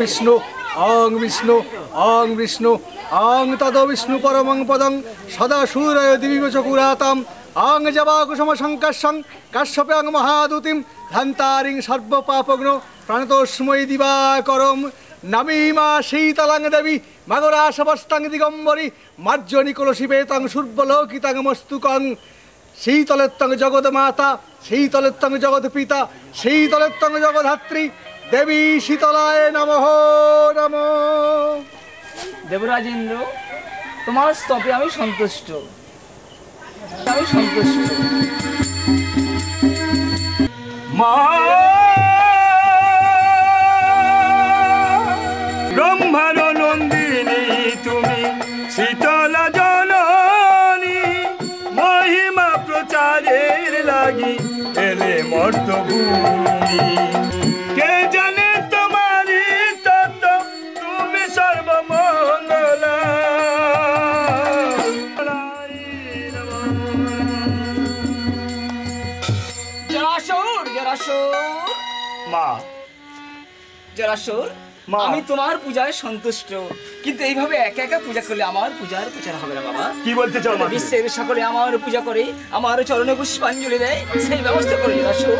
विष्णु ओं विष्णु ओं तद विष्णु परमं पदं सदा सूरय दिव्य चकुरातां ओं जवाकुसुम शंकर्षं कश्यपं महादूतिं धन्तारिं सर्वपापग्नो प्रणतोस्मै दिवाकरं नमीमा शीतलं देवी मगराशवस्तं दिगम्बरी मार्जनी कलशिपेतं शुर्वलोकितं मस्तुकं शीतलेत्तं जगन्माता शीतलेत्तं जगत्पिता शीतलेत्तं जगद्धात्री देवी शीतलाय नमः नमः। देवराजेंद्र तुम्हार स्तपे आमी सन्तुष्ट ब्रह्मार नंदिनी तुमी शीतला जननी महिमा प्रचारेर लागि एले मर्तभूमि के जाने तुम्हारी तत्व तुमी सर्वमंगला। जरासुर আমি তোমার পূজায় সন্তুষ্ট কিন্তু এইভাবে একা একা পূজা করলে আমার পূজার প্রচার হবে না বাবা। কি বলতে চাও মা? বিশ্বের সকলে আমার পূজা করে আমার চরণে পুষ্পাঞ্জলি দেয় সেই ব্যবস্থা করে জরাসুর।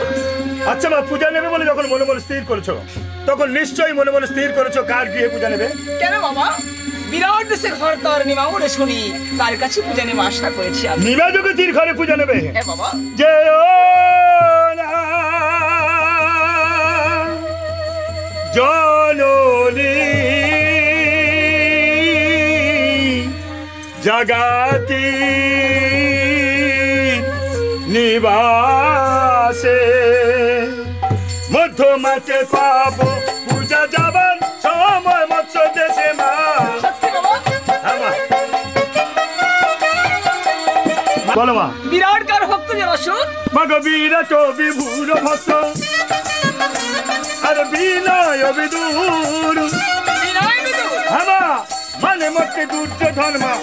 আচ্ছা মা পূজা নেবে বলে যখন মনে মনে স্থির করেছো তখন নিশ্চয়ই মনে মনে স্থির করেছো কার গৃহে পূজা নেবে? কেন বাবা বিরাট দেশের ঘর তার নিমামরে শুনি তার কাছে পূজা নেবে আশা করেছি আমি। নিমা জগতির ঘরে পূজা নেবে? হ্যাঁ বাবা। জয় জননী জগতি নিবাসে মধ্যমাতে পাব পূজা যাবার সময় মৎস্য দেশে মা। বলো মা। বিরাট কার ভক্ত জরাসুর? মগ বিরাট বিভুর ভক্ত আর বিনয় বিদুর হ্যাঁ মানে মতে দুর্যোধন মা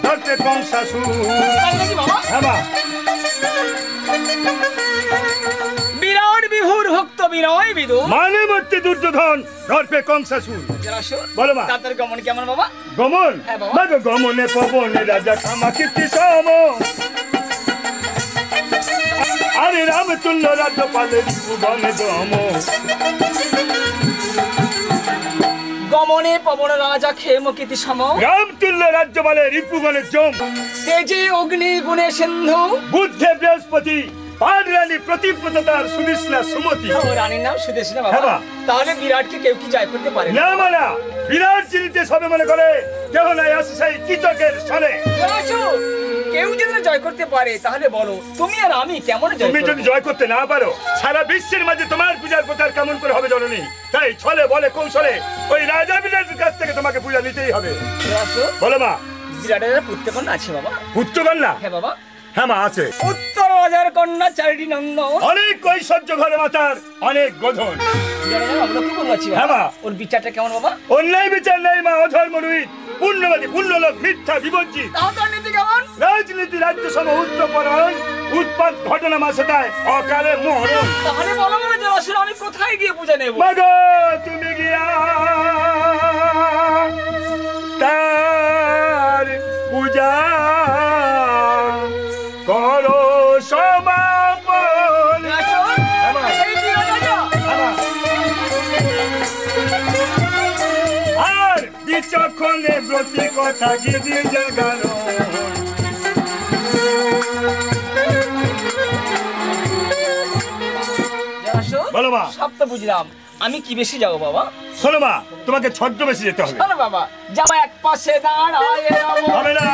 ধরতে কংসাসুর হ্যাঁ বিরাট বিভুর ভক্ত বিনয় বিদুর মানে মতে দুর্যোধন ধরতে কংসাসুর। বলো মা তাদের গমন কেমন বাবা? গমন মগ গমনে পবনে রাজা ক্ষমা কীর্তি সম আরে রামচন্দ্র রাজ্যপালের ভুবনে দম গমনে পবন রাজা ক্ষেমকীর্তি সম রামতুল্য রাজ্যপালের রিপুগণে জম তেজে অগ্নি গুণে সিন্ধু বুদ্ধে বৃহস্পতি পান রানী প্রতিব্রতার সুদেশনা সুমতি। ও রানীর নাম সুদেশনা বাবা। তাহলে বিরাটকে কেউ কি জয় করতে পারে না? মানা বিরাট চিনিতে সবে মনে করে কেহ নাই আছে সেই কীচকের সনে। কেউ যদি জয় করতে পারে তাহলে বলো তুমি আর আমি কেমন জয়? তুমি যদি জয় করতে না পারো সারা বিশ্বের মাঝে তোমার পূজার প্রচার কেমন করে হবে জননী? তাই ছলে বলে কৌশলে ওই রাজা বিরাটের কাছ থেকে তোমাকে পূজা নিতেই হবে। বলো মা। বিরাটের পুত্রকন্যা আছে বাবা? পুত্রকন্যা? হ্যাঁ বাবা। হ্যাঁ মা আছে। উত্তর রাজার কন্যা চারিটি নন্দন অনেক ঐশ্বর্য ঘরে মাতার অনেক গোধন। হ্যাঁ মা। ওর বিচারটা কেমন বাবা? অন্যায় বিচার নেই মা অধর্ম রহিত পুণ্যবাদী পুণ্যলোক মিথ্যা বিবর্জিত। নীতি কেমন? রাজনীতি রাজ্য সম উত্তরপরায়ণ উৎপাত ঘটনা মাসেটায় অকালে মরণ। তাহলে বলো বলে জরাসুর আমি কোথায় গিয়ে পূজা নেব? মাগো তুমি গিয়া তার পূজা করো সমাপন। আর বিচক্ষণে ব্রতি কথা গিয়ে জাগানো বলো মা। সব তো বুঝলাম আমি কি বেশি যাবো বাবা? শোনো মা তোমাকে ছদ্মবেশে যেতে হবে। শোনো বাবা যাবা এক পাশে দাঁড়ায় হবে না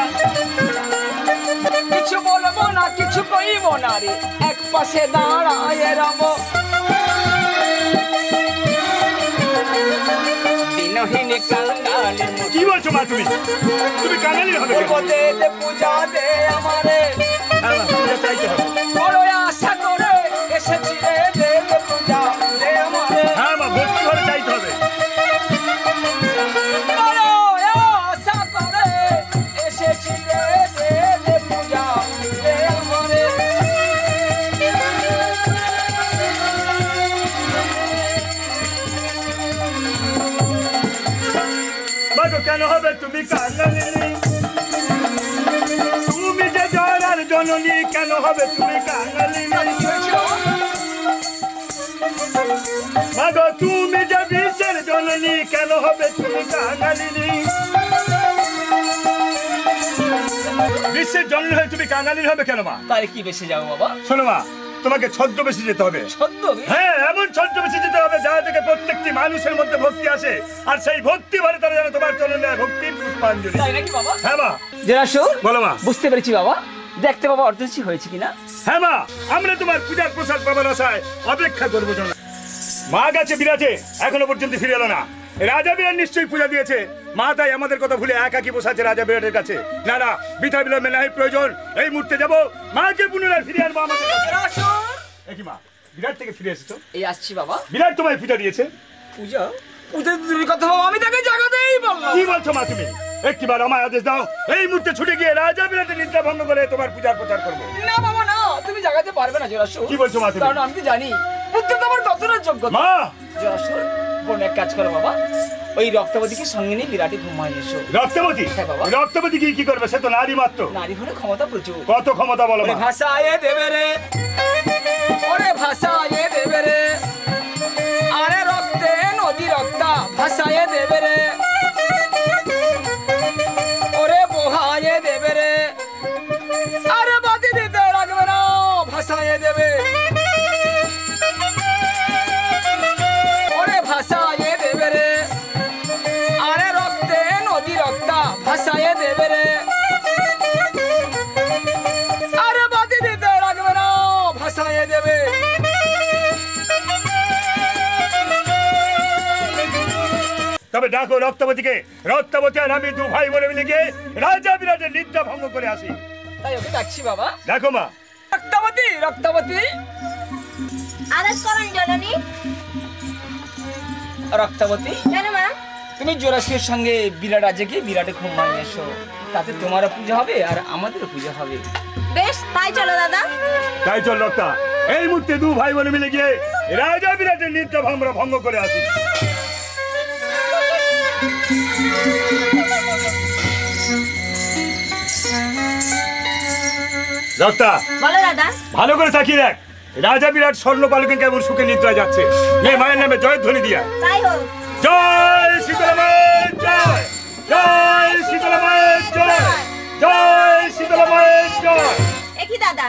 কিছু বলবো না কিছু কইব না রে এক পাশে দাঁড়ায় রব দিনহীন কাঙ্গালি। কি বলছো মা তুমি? তুমি কাঙ্গালি হবে? পূজা দে আমারে চাইতে হবে। বড় আশা করে এসেছি রে দে পূজা দে আমারে। হ্যাঁ মা ভক্তি ঘরে চাইতে হবে। বড় আশা করে এসেছি রে দে পূজা দে আমারে। জননী কেন হবে তুমি কাঙালিনী মাগো তুমি যে বিশ্বের জননী কেন হবে তুমি কাঙালিনী বিশ্বের জননী হয়ে তুমি কাঙালিনী হবে কেন মা? তাহলে কি বেশি যাবো বাবা? শোনো মা, তোমাকে ছদ্মবেশে যেতে হবে। ছদ্মবেশ? হ্যাঁ, এমন ছদ্মবেশে যেতে হবে যা থেকে প্রত্যেকটি মানুষের মধ্যে ভক্তি আসে, আর সেই ভক্তি ভরে তারা যেন তোমার চরণে দেয় ভক্তির পুষ্পাঞ্জলি। তাই নাকি বাবা? হ্যাঁ মা। জরাসুর, বলো মা। বুঝতে পেরেছি বাবা। দেখতে বাবা অর্ধেশী হয়েছে কিনা। হ্যাঁ মা, আমরা তোমার পূজার প্রসাদ পাবার আশায় অপেক্ষা করবো। মা গেছে বিরাটে, এখনো পর্যন্ত ফিরে এলো না। রাজা বিরাট নিশ্চয়ই পূজা দিয়েছে। মা তাই আমাদের কথা ভুলে একাকি বসে আছে রাজা বিরাটের কাছে। না না, বৃথা বিলম্বে নাই প্রয়োজন। এই মুহূর্তে যাবো, মাকে পুনরায় ফিরিয়ে আনবো আমাদের। কি মা, বিরাট থেকে ফিরে এসেছো? এই আসছি বাবা। বিরাট তোমায় পূজা দিয়েছে? পূজা? পূজা দূরের কথা বাবা, আমি তাকে জাগাতেই বললাম। কি বলছো মা তুমি? একটিবার আমায় আদেশ দাও, এই মুহূর্তে ছুটে গিয়ে রাজা বিরাটের নিদ্রা ভঙ্গ করে তোমার পূজার প্রচার করবো। না বাবা না, তুমি জাগাতে পারবে না জরাসুর। কি বলছো মা তুমি? কারণ আমি তো জানি পুত্র তোমার কতটা যোগ্যতা। মা! জরাসুর, বোন এক কাজ করো বাবা, ওই রক্তাবতীকে সঙ্গে নিয়ে বিরাটে ঘুমায় এসো। রক্তবতী? হ্যাঁ বাবা। রক্তবতী কি করবে? সে তো নারী মাত্র। নারী হলে ক্ষমতা প্রচুর। কত ক্ষমতা বলো মা? ভাষায় দেবে রে, ওরে ভাষায় দেবে রে, আরে রক্তে নদী রক্তা ভাষায় দেবে রে, ওরে বহায়ে দেবে রে, আরে বাদি দিতে রাখবে না ভাষায় দেবে, ওরে ভাষায় দেবে রে, আরে রক্তে নদী রক্তা ভাষায় দেবে রে, আরে বাদি দিতে রাখবে না ভাষায় দেবে। তবে ডাকো রক্তবতীকে। রক্তবতী আর আমি দু ভাই বলে মিলে গিয়ে রাজা বিরাটের নিদ্রা ভঙ্গ করে আসি। তাই ওকে ডাকছি বাবা। দেখো মা। রক্তাবতী, রক্তাবতী। আদেশ করেন জননী। রক্তাবতী, কেন মা? তুমি জোরাসুরের সঙ্গে বিরাট রাজাকে বিরাটে ঘুমায় এসো, তাতে তোমারও পূজা হবে আর আমাদেরও পূজা হবে। বেশ, তাই চলো দাদা। তাই চল রক্তা, এই মুহূর্তে দু ভাই বলে মিলে গিয়ে রাজা বিরাটের নিদ্রা ভঙ্গ করে আসি। রক্তা, বলো দাদা। ভালো করে তাকিয়ে দেখ, রাজা বিরাট স্বর্ণ পালকে কেমন সুখে নিদ্রা যাচ্ছে। নে মায়ের নামে জয়ধ্বনি দিয়া। তাই হোক। জয় শীতলা মায়ের জয়, জয় শীতলা মায়ের জয়, জয় শীতলা মায়ের জয়। একই দাদা,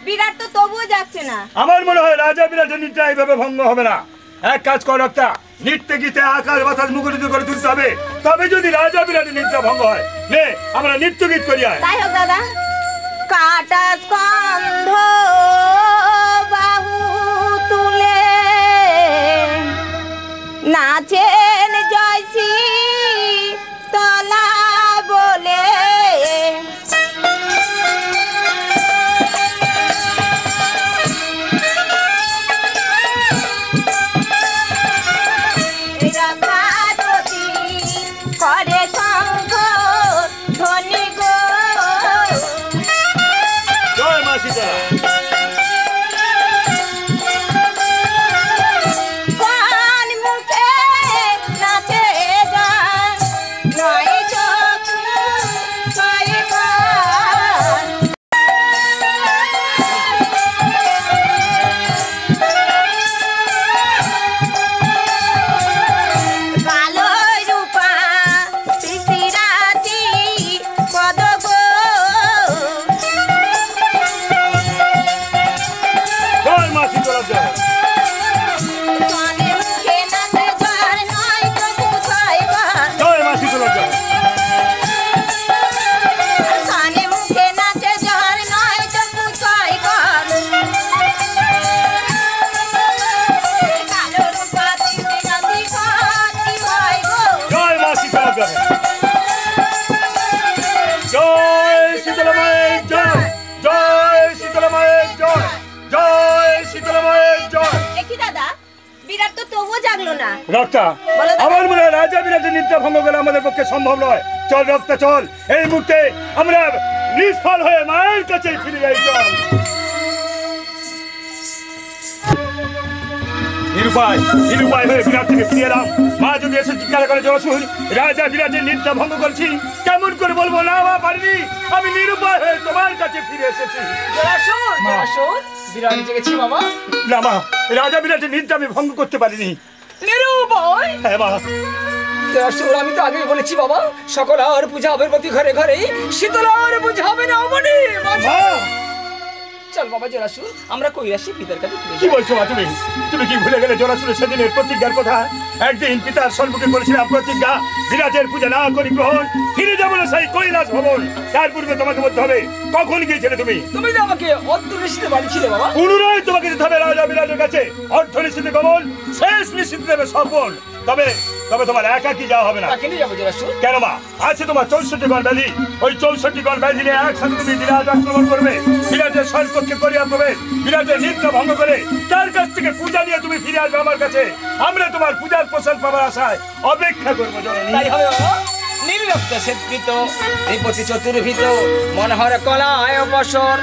বিরাট তো তবুও যাচ্ছে না। আমার মনে হয় রাজা বিরাটের নিদ্রা এইভাবে ভঙ্গ হবে না। এক কাজ কর রক্তা, নৃত্যে গীতে আকাশ বাতাস মুখরিত করে তুলতে হবে, তবে যদি রাজা বিরাটের নিদ্রা ভঙ্গ হয়। নে আমরা নৃত্য গীত করি। তাই হোক দাদা। কাটা স্কন্ধ বাহু তুলে নাচেন জয়সী তলা বলে, করে শঙ্খ ধ্বনি গো। জয় মা শীতলা। কান মুখে নাচে গান, নয় চক্ষু নয় কান। কালো রূপা শিশিরাতি পদ গো। জয় মা শীতলা জয়। কানে মুখে নাচে গান, নয় চক্ষু ছয় কান। জয় মা শীতলা জয়। কানে মুখে নাচে গান, নয় চক্ষু ছয় কান। কালো রূপা শিশিরাতি কাটি হয় গো। জয় মা শীতলা জয়। জয় শীতলা মায়ের জয়, জয় শীতলা মায়ের জয়, জয় শীতলা মায়ের জয়। দেখি দাদা, বিরাট তো তবুও জাগলো না। রক্তা, বলো দাদা। আমার মনে হয় রাজা বিরাটের নিদ্রা ভঙ্গ করা আমাদের পক্ষে সম্ভব নয়। চল রক্তা চল, এই মুহূর্তে আমরা নিষ্ফল হয়ে মায়ের কাছে ফিরে যাই। চল। নিরুপায় হয়ে বিরাট থেকে ফিরে এলাম। মা যদি এসে জিজ্ঞাসা করে জরাসুর রাজা বিরাটের নিদ্রা ভঙ্গ করছি, কেমন করে বলবো না মা পারিনি, আমি নিরুপায় হয়ে তোমার কাছে ফিরে এসেছি। জরাসুর মা। জরাসুর বিরাট জেগেছি বাবা। না মা, রাজা বিরাটের নিদ্রা আমি ভঙ্গ করতে পারিনি। নিরুপায় হ্যাঁ মা, জরাসুর আমি তো আগেই বলেছি বাবা, সকলার পূজা হবে প্রতি ঘরে ঘরে, শীতলার পূজা হবে না অমনি। মা চল বাবা জরাসুর, আমরা কৈলাসে পিতার কাছে ফিরে কি যাই। বলছো মা তুমি? তুমি কি ভুলে গেলে জরাসুরের সেদিনের প্রতিজ্ঞার কথা? একদিন পিতার সম্মুখে করেছিলাম প্রতিজ্ঞা, বিরাটের পূজা না করি গ্রহণ, ফিরে যাবো না সেই কৈলাস ভবন। তার পূর্বে তোমাকে বলতে হবে কখন গিয়েছিলে তুমি? তুমি তো আমাকে অর্ধনিশীতে বাড়ি ছিলে বাবা। পুনরায় তোমাকে যেতে হবে রাজা বিরাটের কাছে। অর্ধ নিশ্চিত গমন, শেষ নিশ্চিত দেবে সফল। তবে তবে তোমার একা কি যাওয়া হবে না। তাকে নিয়ে যাবো জরাসুর। কেন মা, আছে তোমার 64 গড় ব্যাধি। ওই 64 গড় ব্যাধি নিয়ে একসাথে তুমি বিরাট আক্রমণ করবে, বিরাটের সর্বপক্ষে করিয়া প্রবেশ, বিরাটের নিদ্রা ভঙ্গ করে তার কাছ থেকে পূজা নিয়ে তুমি ফিরে আসবে আমার কাছে। আমরা তোমার পূজার প্রসাদ পাবার আশায় অপেক্ষা করবো জননী। তাই হবে বাবা। নির্লপ্ত সেৎকৃত ত্রিপতি চতুর্ভিত মনোহর কলায় অপসর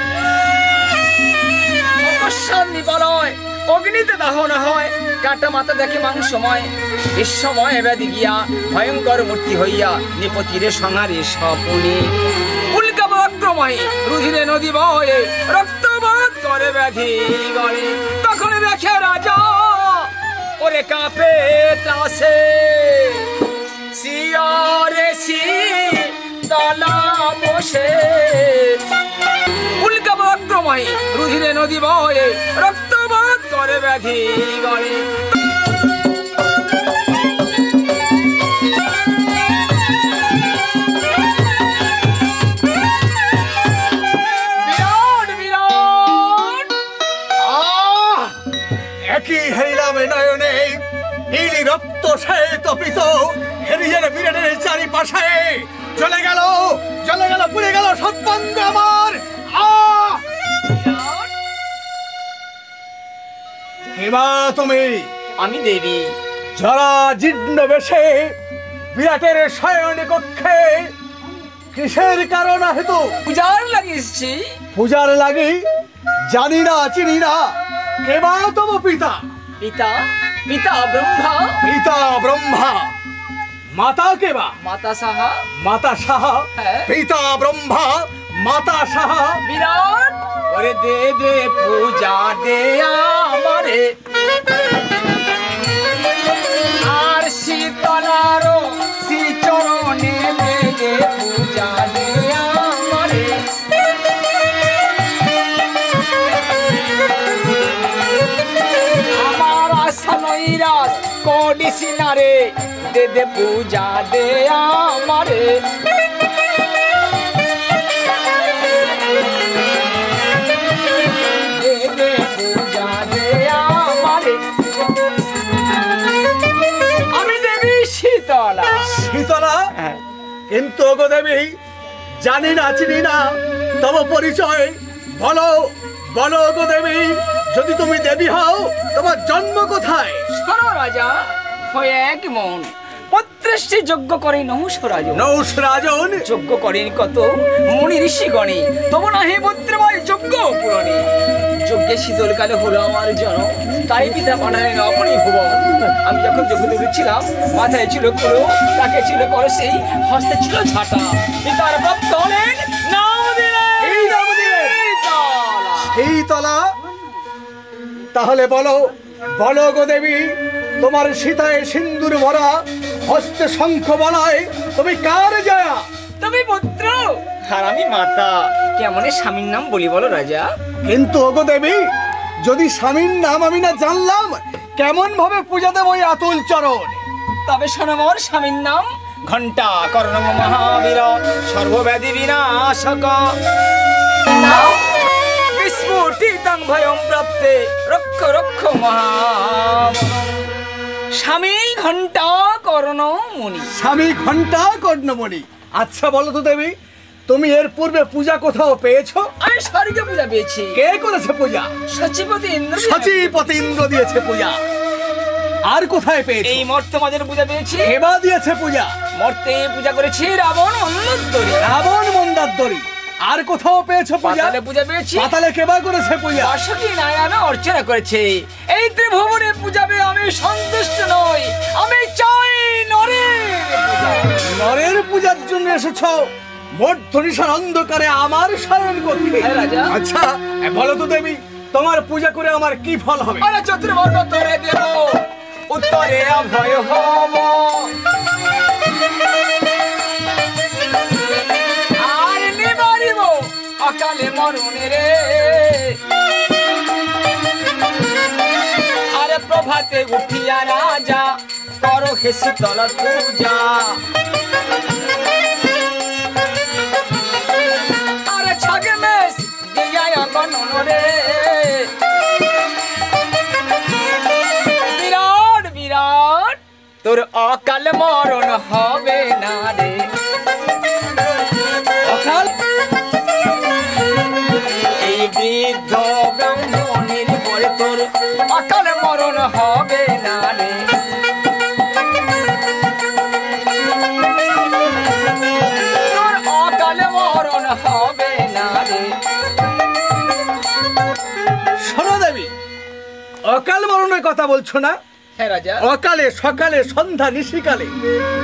অকস্মাৎ নিবলয় অগ্নিতে দহন হয়, কাটা মাথা দেখে মাংসময়, বিশ্বময় ব্যাধি গিয়া ভয়ঙ্কর মূর্তি হইয়া নিপতিরে সংহারে স্বপনে, উল্কাবক্রময় রুধিরে নদী বয়ে রক্তপাত করে ব্যাধি গণে। তখন দেখে রাজা ওরে কাঁপে ত্রাসে, শিয়রে শীতলা বসে, উল্কাবক্রময় রুধিরে নদী বয়ে রক্তপাত করে ব্যাধি গণে। বিরাট বিরাট একই হেরিলাম নয়নে, নীলি রক্ত শ্বেত পিত হেরিয়ের বিরাটের চারিপাশে চলে গেল পুড়ে গেল সৎপঙ্গ আমার। হেমা তুমি আমি দেবী। যারা জীর্ণ বেশে বিরাটের শয়ন কক্ষে কিসের কারণ হেতু পূজার লাগিয়েছি। পূজার লাগি জানি না চিনি না, কেবা তব পিতা? পিতা পিতা ব্রহ্মা, পিতা ব্রহ্মা। মাতা কেবা? মাতা সাহা। মাতা সাহা। হ্যাঁ। পিতা ব্রহ্মা, মাতা সাহা। বিরাট ওরে দে দে পূজা দে আমারে, আর শীতলার শ্রীচরণে দে দে পূজা দে আমারে। আমার আশা নৈরাজ কডিসি না রে, দে দে পূজা দে আমারে। দে দে পূজা দে আমারে। আমি দেবী শীতলা। শীতলা? হ্যাঁ। কিন্তু গো দেবী, জানি না চিনি না তব পরিচয়, বলো বলো গো দেবী। যদি তুমি দেবী হও, তোমার জন্ম কোথায়? শোনো রাজা, হয়ে এক মন পত্রেষ্টি যজ্ঞ করে নহুষ রাজন। নৌষ রাজন। যজ্ঞ করেন কত মুনি ঋষিগণে, তবু না হে পুত্রময় যজ্ঞ পূরণে। যজ্ঞে শীতলকালে হলো আমার জন্ম, তাই পিতা পাঠালেন অপনি ভুবন। আমি যখন যজ্ঞ তুলেছিলাম, মাথায় ছিল কুলো, তাকে ছিল কলসি, হস্তে ছিল ঝাঁটা। পিতার প্রাপ্ত হলেন নাম দিলেন এই নাম দিলেন শীতলা। শীতলা। তাহলে বলো বলো গো দেবী, তোমার সীতায় সিন্দুর ভরা, হস্তে শঙ্খ বলায় তুমি কার জয়া? তুমি পুত্র আর আমি মাতা, কেমন স্বামীর নাম বলি বলো রাজা? কিন্তু ওগো দেবী, যদি স্বামীর নাম আমি না জানলাম, কেমন ভাবে পূজা দেব ওই আতুল চরণ? তবে শোনো মোর স্বামীর নাম ঘণ্টা কর্ণ মহাবীর, সর্বব্যাধি বিনাশক, বিস্ফুটিতং ভয়ং প্রাপ্তে রক্ষ রক্ষ মহা। স্বামী ঘণ্টা কর্ণ মুনি। স্বামী ঘণ্টা কর্ণমণি। আচ্ছা বলো তো দেবী, তুমি এর পূর্বে পূজা কোথাও পেয়েছো? আমি স্বর্গে পূজা পেয়েছি। কে করেছে পূজা? সচিপতি ইন্দ্র। সচিপতি ইন্দ্র দিয়েছে পূজা। আর কোথায় পেয়েছো? এই মর্তমাদের পূজা পেয়েছি। কেবা দিয়েছে পূজা? মর্তে পূজা করেছি রাবণ মন্দোদরী। রাবণ মন্দারদরি। আর কোথাও পেয়েছো পূজা? পাতালে পূজা পেয়েছি। পাতালে কেবা করেছে পূজা? দশটি নারায়ণ অর্চনা করেছে। এই ত্রিভুবনে পূজা পেয়ে আমি সন্তুষ্ট নই, আমি চাই নরের পূজা। নরের পূজার জন্য এসেছো? মধ্যনিশার অন্ধকারে আমার শয়ন কক্ষে। হ্যাঁ রাজা। আচ্ছা বলো তো দেবী, তোমার পূজা করে আমার কি ফল হবে? আরে চতুর্বর্ণ তোরে দেব, উত্তরে অভয় হব। আর নিবারিব অকালে মরণে রে। আরে প্রভাতে উঠিয়া রাজা করো হে শীতলার পূজা। আরে ছাগে মেষ দিয়া গণন রে। বিরাট বিরাট তোর অকাল মরণ হবে না রে। অকাল? এই বৃদ্ধ ব্রাহ্মণের পরে তোর অকাল মরণ হবে না রে। তোর অকাল মরণ হবে না রে। শোনো দেবী, অকাল মরণের কথা বলছো না? হ্যাঁ রাজা। অকালে, সকালে, সন্ধ্যা, নিশিকালে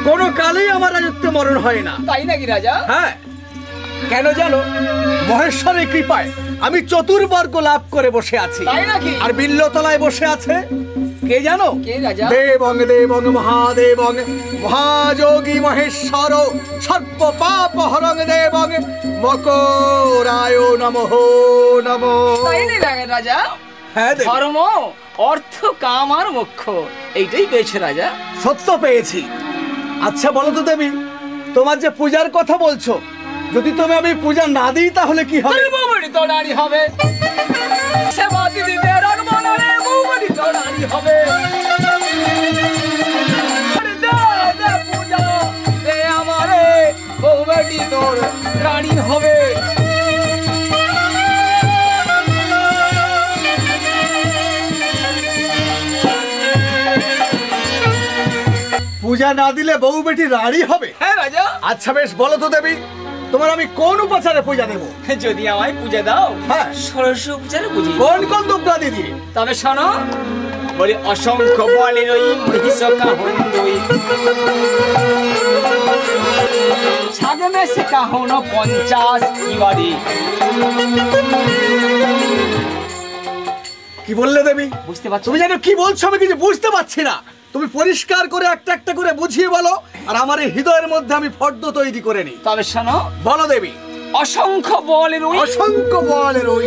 কোন কালেই আমার রাজত্বে মরণ হয় না। তাই নাকি রাজা? হ্যাঁ, কেন জানো? মহেশ্বরের কৃপায় আমি চতুর্বর্গ লাভ করে বসে আছি। তাই নাকি? আর বিল্লতলায় বসে আছে কে জানো? কে রাজা? দেবং দেবং মহাদেবং মহাযোগী মহেশ্বর সর্ব পাপ হরং দেবং মকরায় নমঃ নমঃ। তাই নাকি রাজা? হ্যাঁ দেবী, ধর্ম, অর্থ, কাম আর মোক্ষ এইটাই পেয়েছে রাজা। সত্য পেয়েছি। আচ্ছা বলো তো দেবী, তোমার যে পূজার কথা বলছো, যদি তুমি আমি পূজা না দিই তাহলে কি হবে? বৌবাড়ি তো নারী হবে। সেবা দিদিতে রাখবো না রে, বৌবাড়ি তো নারী হবে। আরে দে, দে পূজা, দে আমারে, বৌবাড়ি তোর রানী হবে। পূজা না দিলে বউ বেটি রানী হবে? হ্যাঁ রাজা। আচ্ছা বেশ, বলো তো দেবী, তোমার আমি কোন উপাচারে পূজা দেব? যদি আমায় পূজা দাও, হ্যাঁ। ষোড়শ উপচারে বুঝি। কোন কোন দ্রব্যাদি দিয়ে? তবে শোনো, বলি অসংখ্য বলের ওই মহিষ কাহন্দই, ছাগে মেসে কাহন 50 ইবারি। কি বললে দেবী? বুঝতে পারছো? তুমি জানো কি বলছো? আমি কিছু বুঝতে পারছি না। তুমি পরিষ্কার করে একটা একটা করে বুঝিয়ে বলো, আর আমার এই হৃদয়ের মধ্যে আমি ফর্দ তৈরি করে নিই। তবে শোনো, বলো দেবী। অসংখ্য বলের ওই অসংখ্য বলের ওই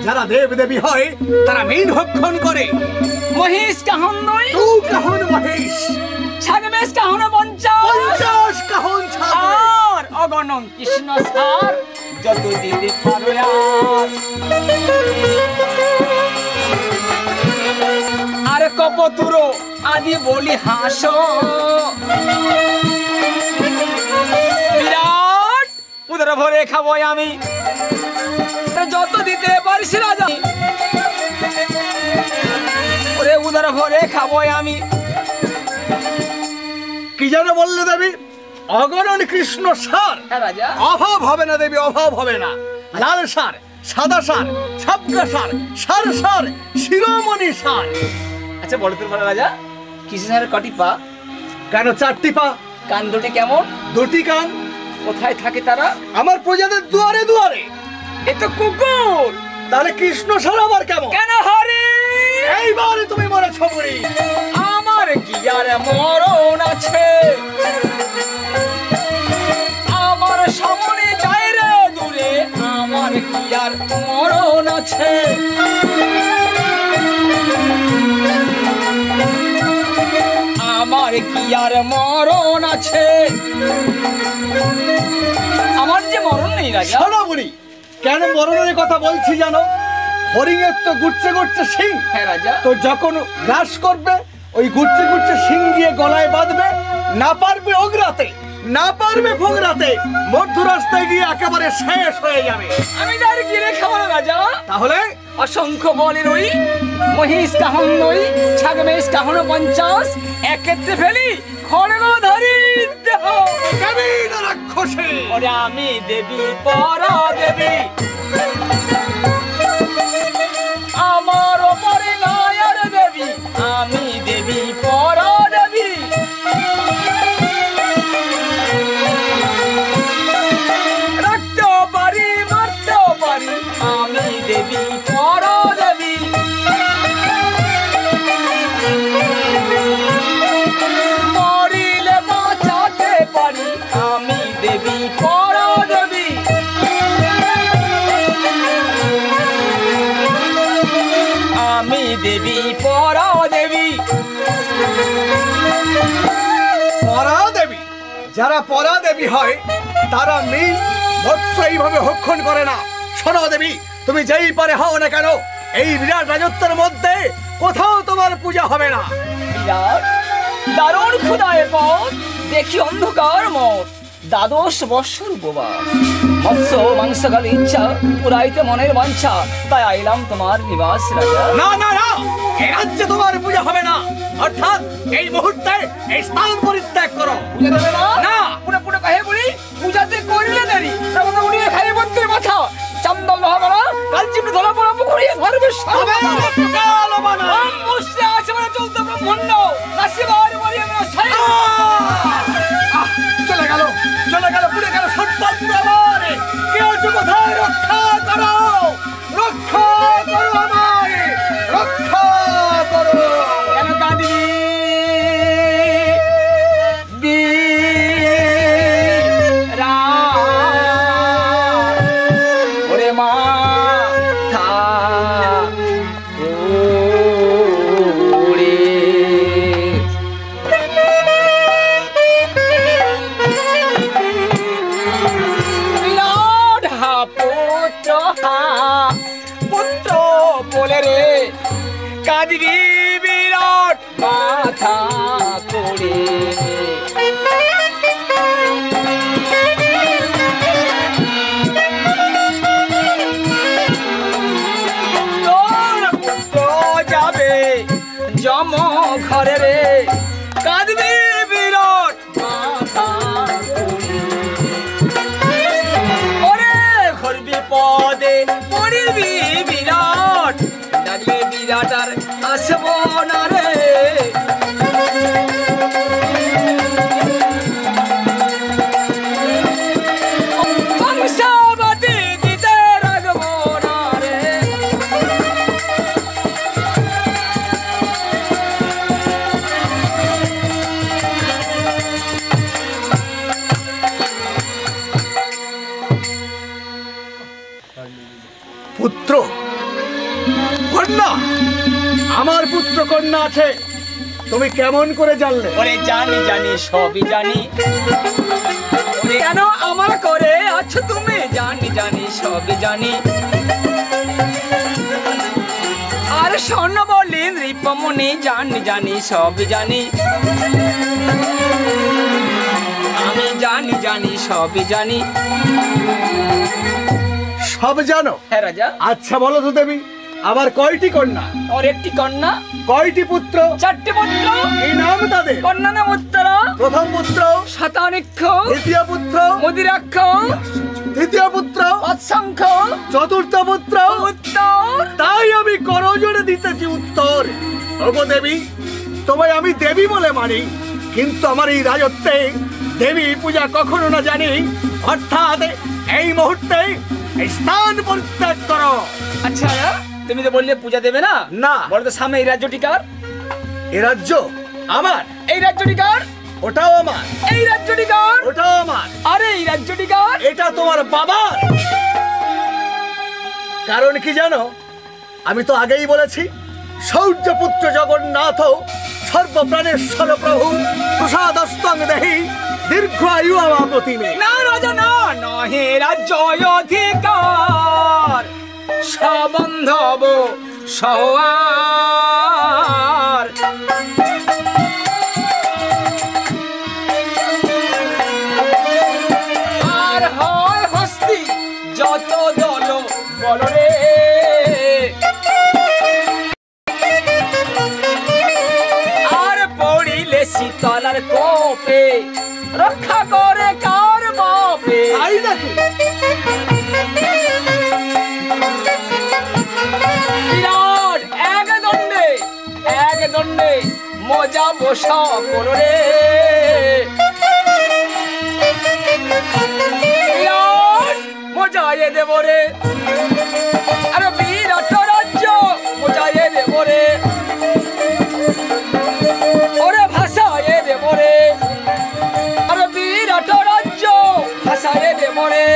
যারা দেব দেবী হয় তারা মীন ভক্ষণ করে। মহিষ কাহন্দই, তু কাহন মহেশ, ছাগে মেস কাহন 50, 50 কাহন ছাগল। আর অগণন কৃষ্ণ সার যত দিতে পারো আর। আর কপতুরো আদি বলি হাস, বিরাট উদর ভরে খাবো আমি, যত দিতে পারিস রাজা। ওরে উদর ভরে খাবো আমি। কি যেন বললে দেবী? অগণন কৃষ্ণ সার। হ্যাঁ রাজা। অভাব হবে না দেবী, অভাব হবে না। লাল সার, সাদা সার, ছাপকা সার, সার সার, শিরোমণি সার। আচ্ছা বলো তো রাজা, কৃষ্ণের কটি পা? কেন 4টি পা? কান দুটি কেমন? 2টি কান। কোথায় থাকে তারা? আমার প্রজাদের দুয়ারে দুয়ারে। এ তো কুকুর। তাহলে কৃষ্ণ সার আবার কেমন? কেন হরি? এইবারে তুমি মরে ছবরি। আমার কি আর মরণ আছে? আমার সামনে যায় রে দূরে, আমার কি আর মরণ আছে? আমার কি আর মরণ আছে? আমার যে মরণ নেই রাজা। সোনামণি, কেন মরণের কথা বলছি জানো? হরিণের তো গুচ্ছে গুচ্ছে সিং। হ্যাঁ রাজা। তো যখন গ্রাস করবে, ওই গুচ্ছে গুচ্ছে সিং দিয়ে গলায় বাঁধবে, না পারবে ওগরাতে, না পারবে ফোগরাতে, মধ্য রাস্তায় গিয়ে একেবারে শেষ হয়ে যাবে। আমি তার গিরে খাবো না রাজা। তাহলে অসংখ্য বলের ওই মহিষ কাহন নই, ছাগমেষ কাহন 50, একত্রে ফেলি খড়গ ধরি দেহ। দেবী না রাক্ষসী? ওরে আমি দেবী পরা দেবী, আমার ওপরে নয় আর দেবী, আমি দেবী পরা দেবী। দেবী পরা দেবী। পরা দেবী, যারা পরা দেবী হয় তারা মীন মৎস্য এইভাবে ভক্ষণ করে না। শোনো দেবী, তুমি যেই পারে হও না কেন, এই বিরাট রাজত্বের মধ্যে কোথাও তোমার পূজা হবে না। বিরাট দারুণ ক্ষুধায় পথ, দেখি অন্ধকার মত, দ্বাদশ বৎসর উপবাস। মৎস্য মাংস খালি ইচ্ছা, পুরাইতে মনের বাঞ্ছা, তাই আইলাম তোমার নিবাস রাজা। না না না, এই রাজ্যে তোমার পূজা হবে না, অর্থাৎ এই মুহূর্তে এই স্থান পরিত্যাগ করো। পূজা দেবে না? না। পুরো পুরো কাহে বলি, পূজাতে করলে দেরি, তখন উড়িয়ে খাই বন্ধের মাথা, চান্দল লোহাগড়া কালচিপে ধরা পড়া পুকুরিয়ে ধরবে সবে। কালো বানা। বসে আছে মানে চলতে ব্রহ্মণ্ড, কাশিবার বাড়ি আমরা সাই। চলে গেল, চলে গেল, পুড়ে গেল সর্বাত্ম আমার। কেউ তো কোথায় রক্ষা করো, রক্ষা করো আমায়, রক্ষা করো। কেন কাঁদবি ওরে মা থা ওরে লর্ড হা পুত্র বলে রে কাঁদবি বিরাট মাথা করে। তোর পুত্র যাবে জম ঘরে রে, কাঁদবি বিরাট মাথা করে। ওরে ঘর বিপদে পড়বি বিরাট, ডাকলে বিরাট আর আসব না রে। বংশাবতী দিতে রাখব না রে। পুত্র কন্যা, আমার পুত্র কন্যা আছে, তুমি কেমন করে জানলে? ওরে জানি জানি সবই জানি, ওরে কেন আমার করে আছো তুমি, জানি জানি সবই জানি। আর স্বর্ণ বলিন রিপমনি, জানি জানি সবই জানি, আমি জানি জানি সবই জানি। সব জানো? হ্যাঁ রাজা। আচ্ছা বলো তো দেবী, আমার কয়টি কন্যা? ওর একটি কন্যা। কয়টি পুত্র? চারটি পুত্র। কি নাম তাদের? কন্যা নাম উত্তরা, প্রথম পুত্র শতানিক্ষ, দ্বিতীয় পুত্র মুদিরাক্ষ, তৃতীয় পুত্র অৎসংখ্য, চতুর্থ পুত্র উত্তর। তাই আমি করজোড়ে দিতেছি উত্তর। ওগো দেবী, তোমায় আমি দেবী বলে মানি, কিন্তু আমার এই রাজত্বে দেবী পূজা কখনো না জানি, অর্থাৎ এই মুহূর্তে এই স্থান পরিত্যাগ করো। আচ্ছা তুমি তো বললে পূজা দেবে না, না। বলো তো সামনে এই রাজ্যটি কার? এ রাজ্য আমার, এই রাজ্যটি কার? ওটাও আমার, এই রাজ্যটি কার? ওটাও আমার, আরে এই রাজ্যটি কার? এটা তোমার বাবার। কারণ কি জানো? আমি তো আগেই বলেছি, সৌর্যপুত্র জগন্নাথ সর্বপ্রাণেশ্বর প্রভু প্রসাদস্তং দেহি দীর্ঘ আয়ু আমা প্রতিমে। না রাজা না, নহে রাজ্য অধিকার, সবন্ধব সওয়ার। আর হয় হস্তি যত দল বল রে, আর পড়িলে শীতলার কোপে রক্ষা করে কার বাপে। তাই নাকি? বিরাট এক দণ্ডে মজা বসা করো রে, বিরাট মজায়ে দেব রে। আরে বিরাট রাজ্য মজায়ে দেব রে, ওরে ভাষায়ে দেব রে। আরে বিরাট রাজ্য ভাষায়ে দেব রে,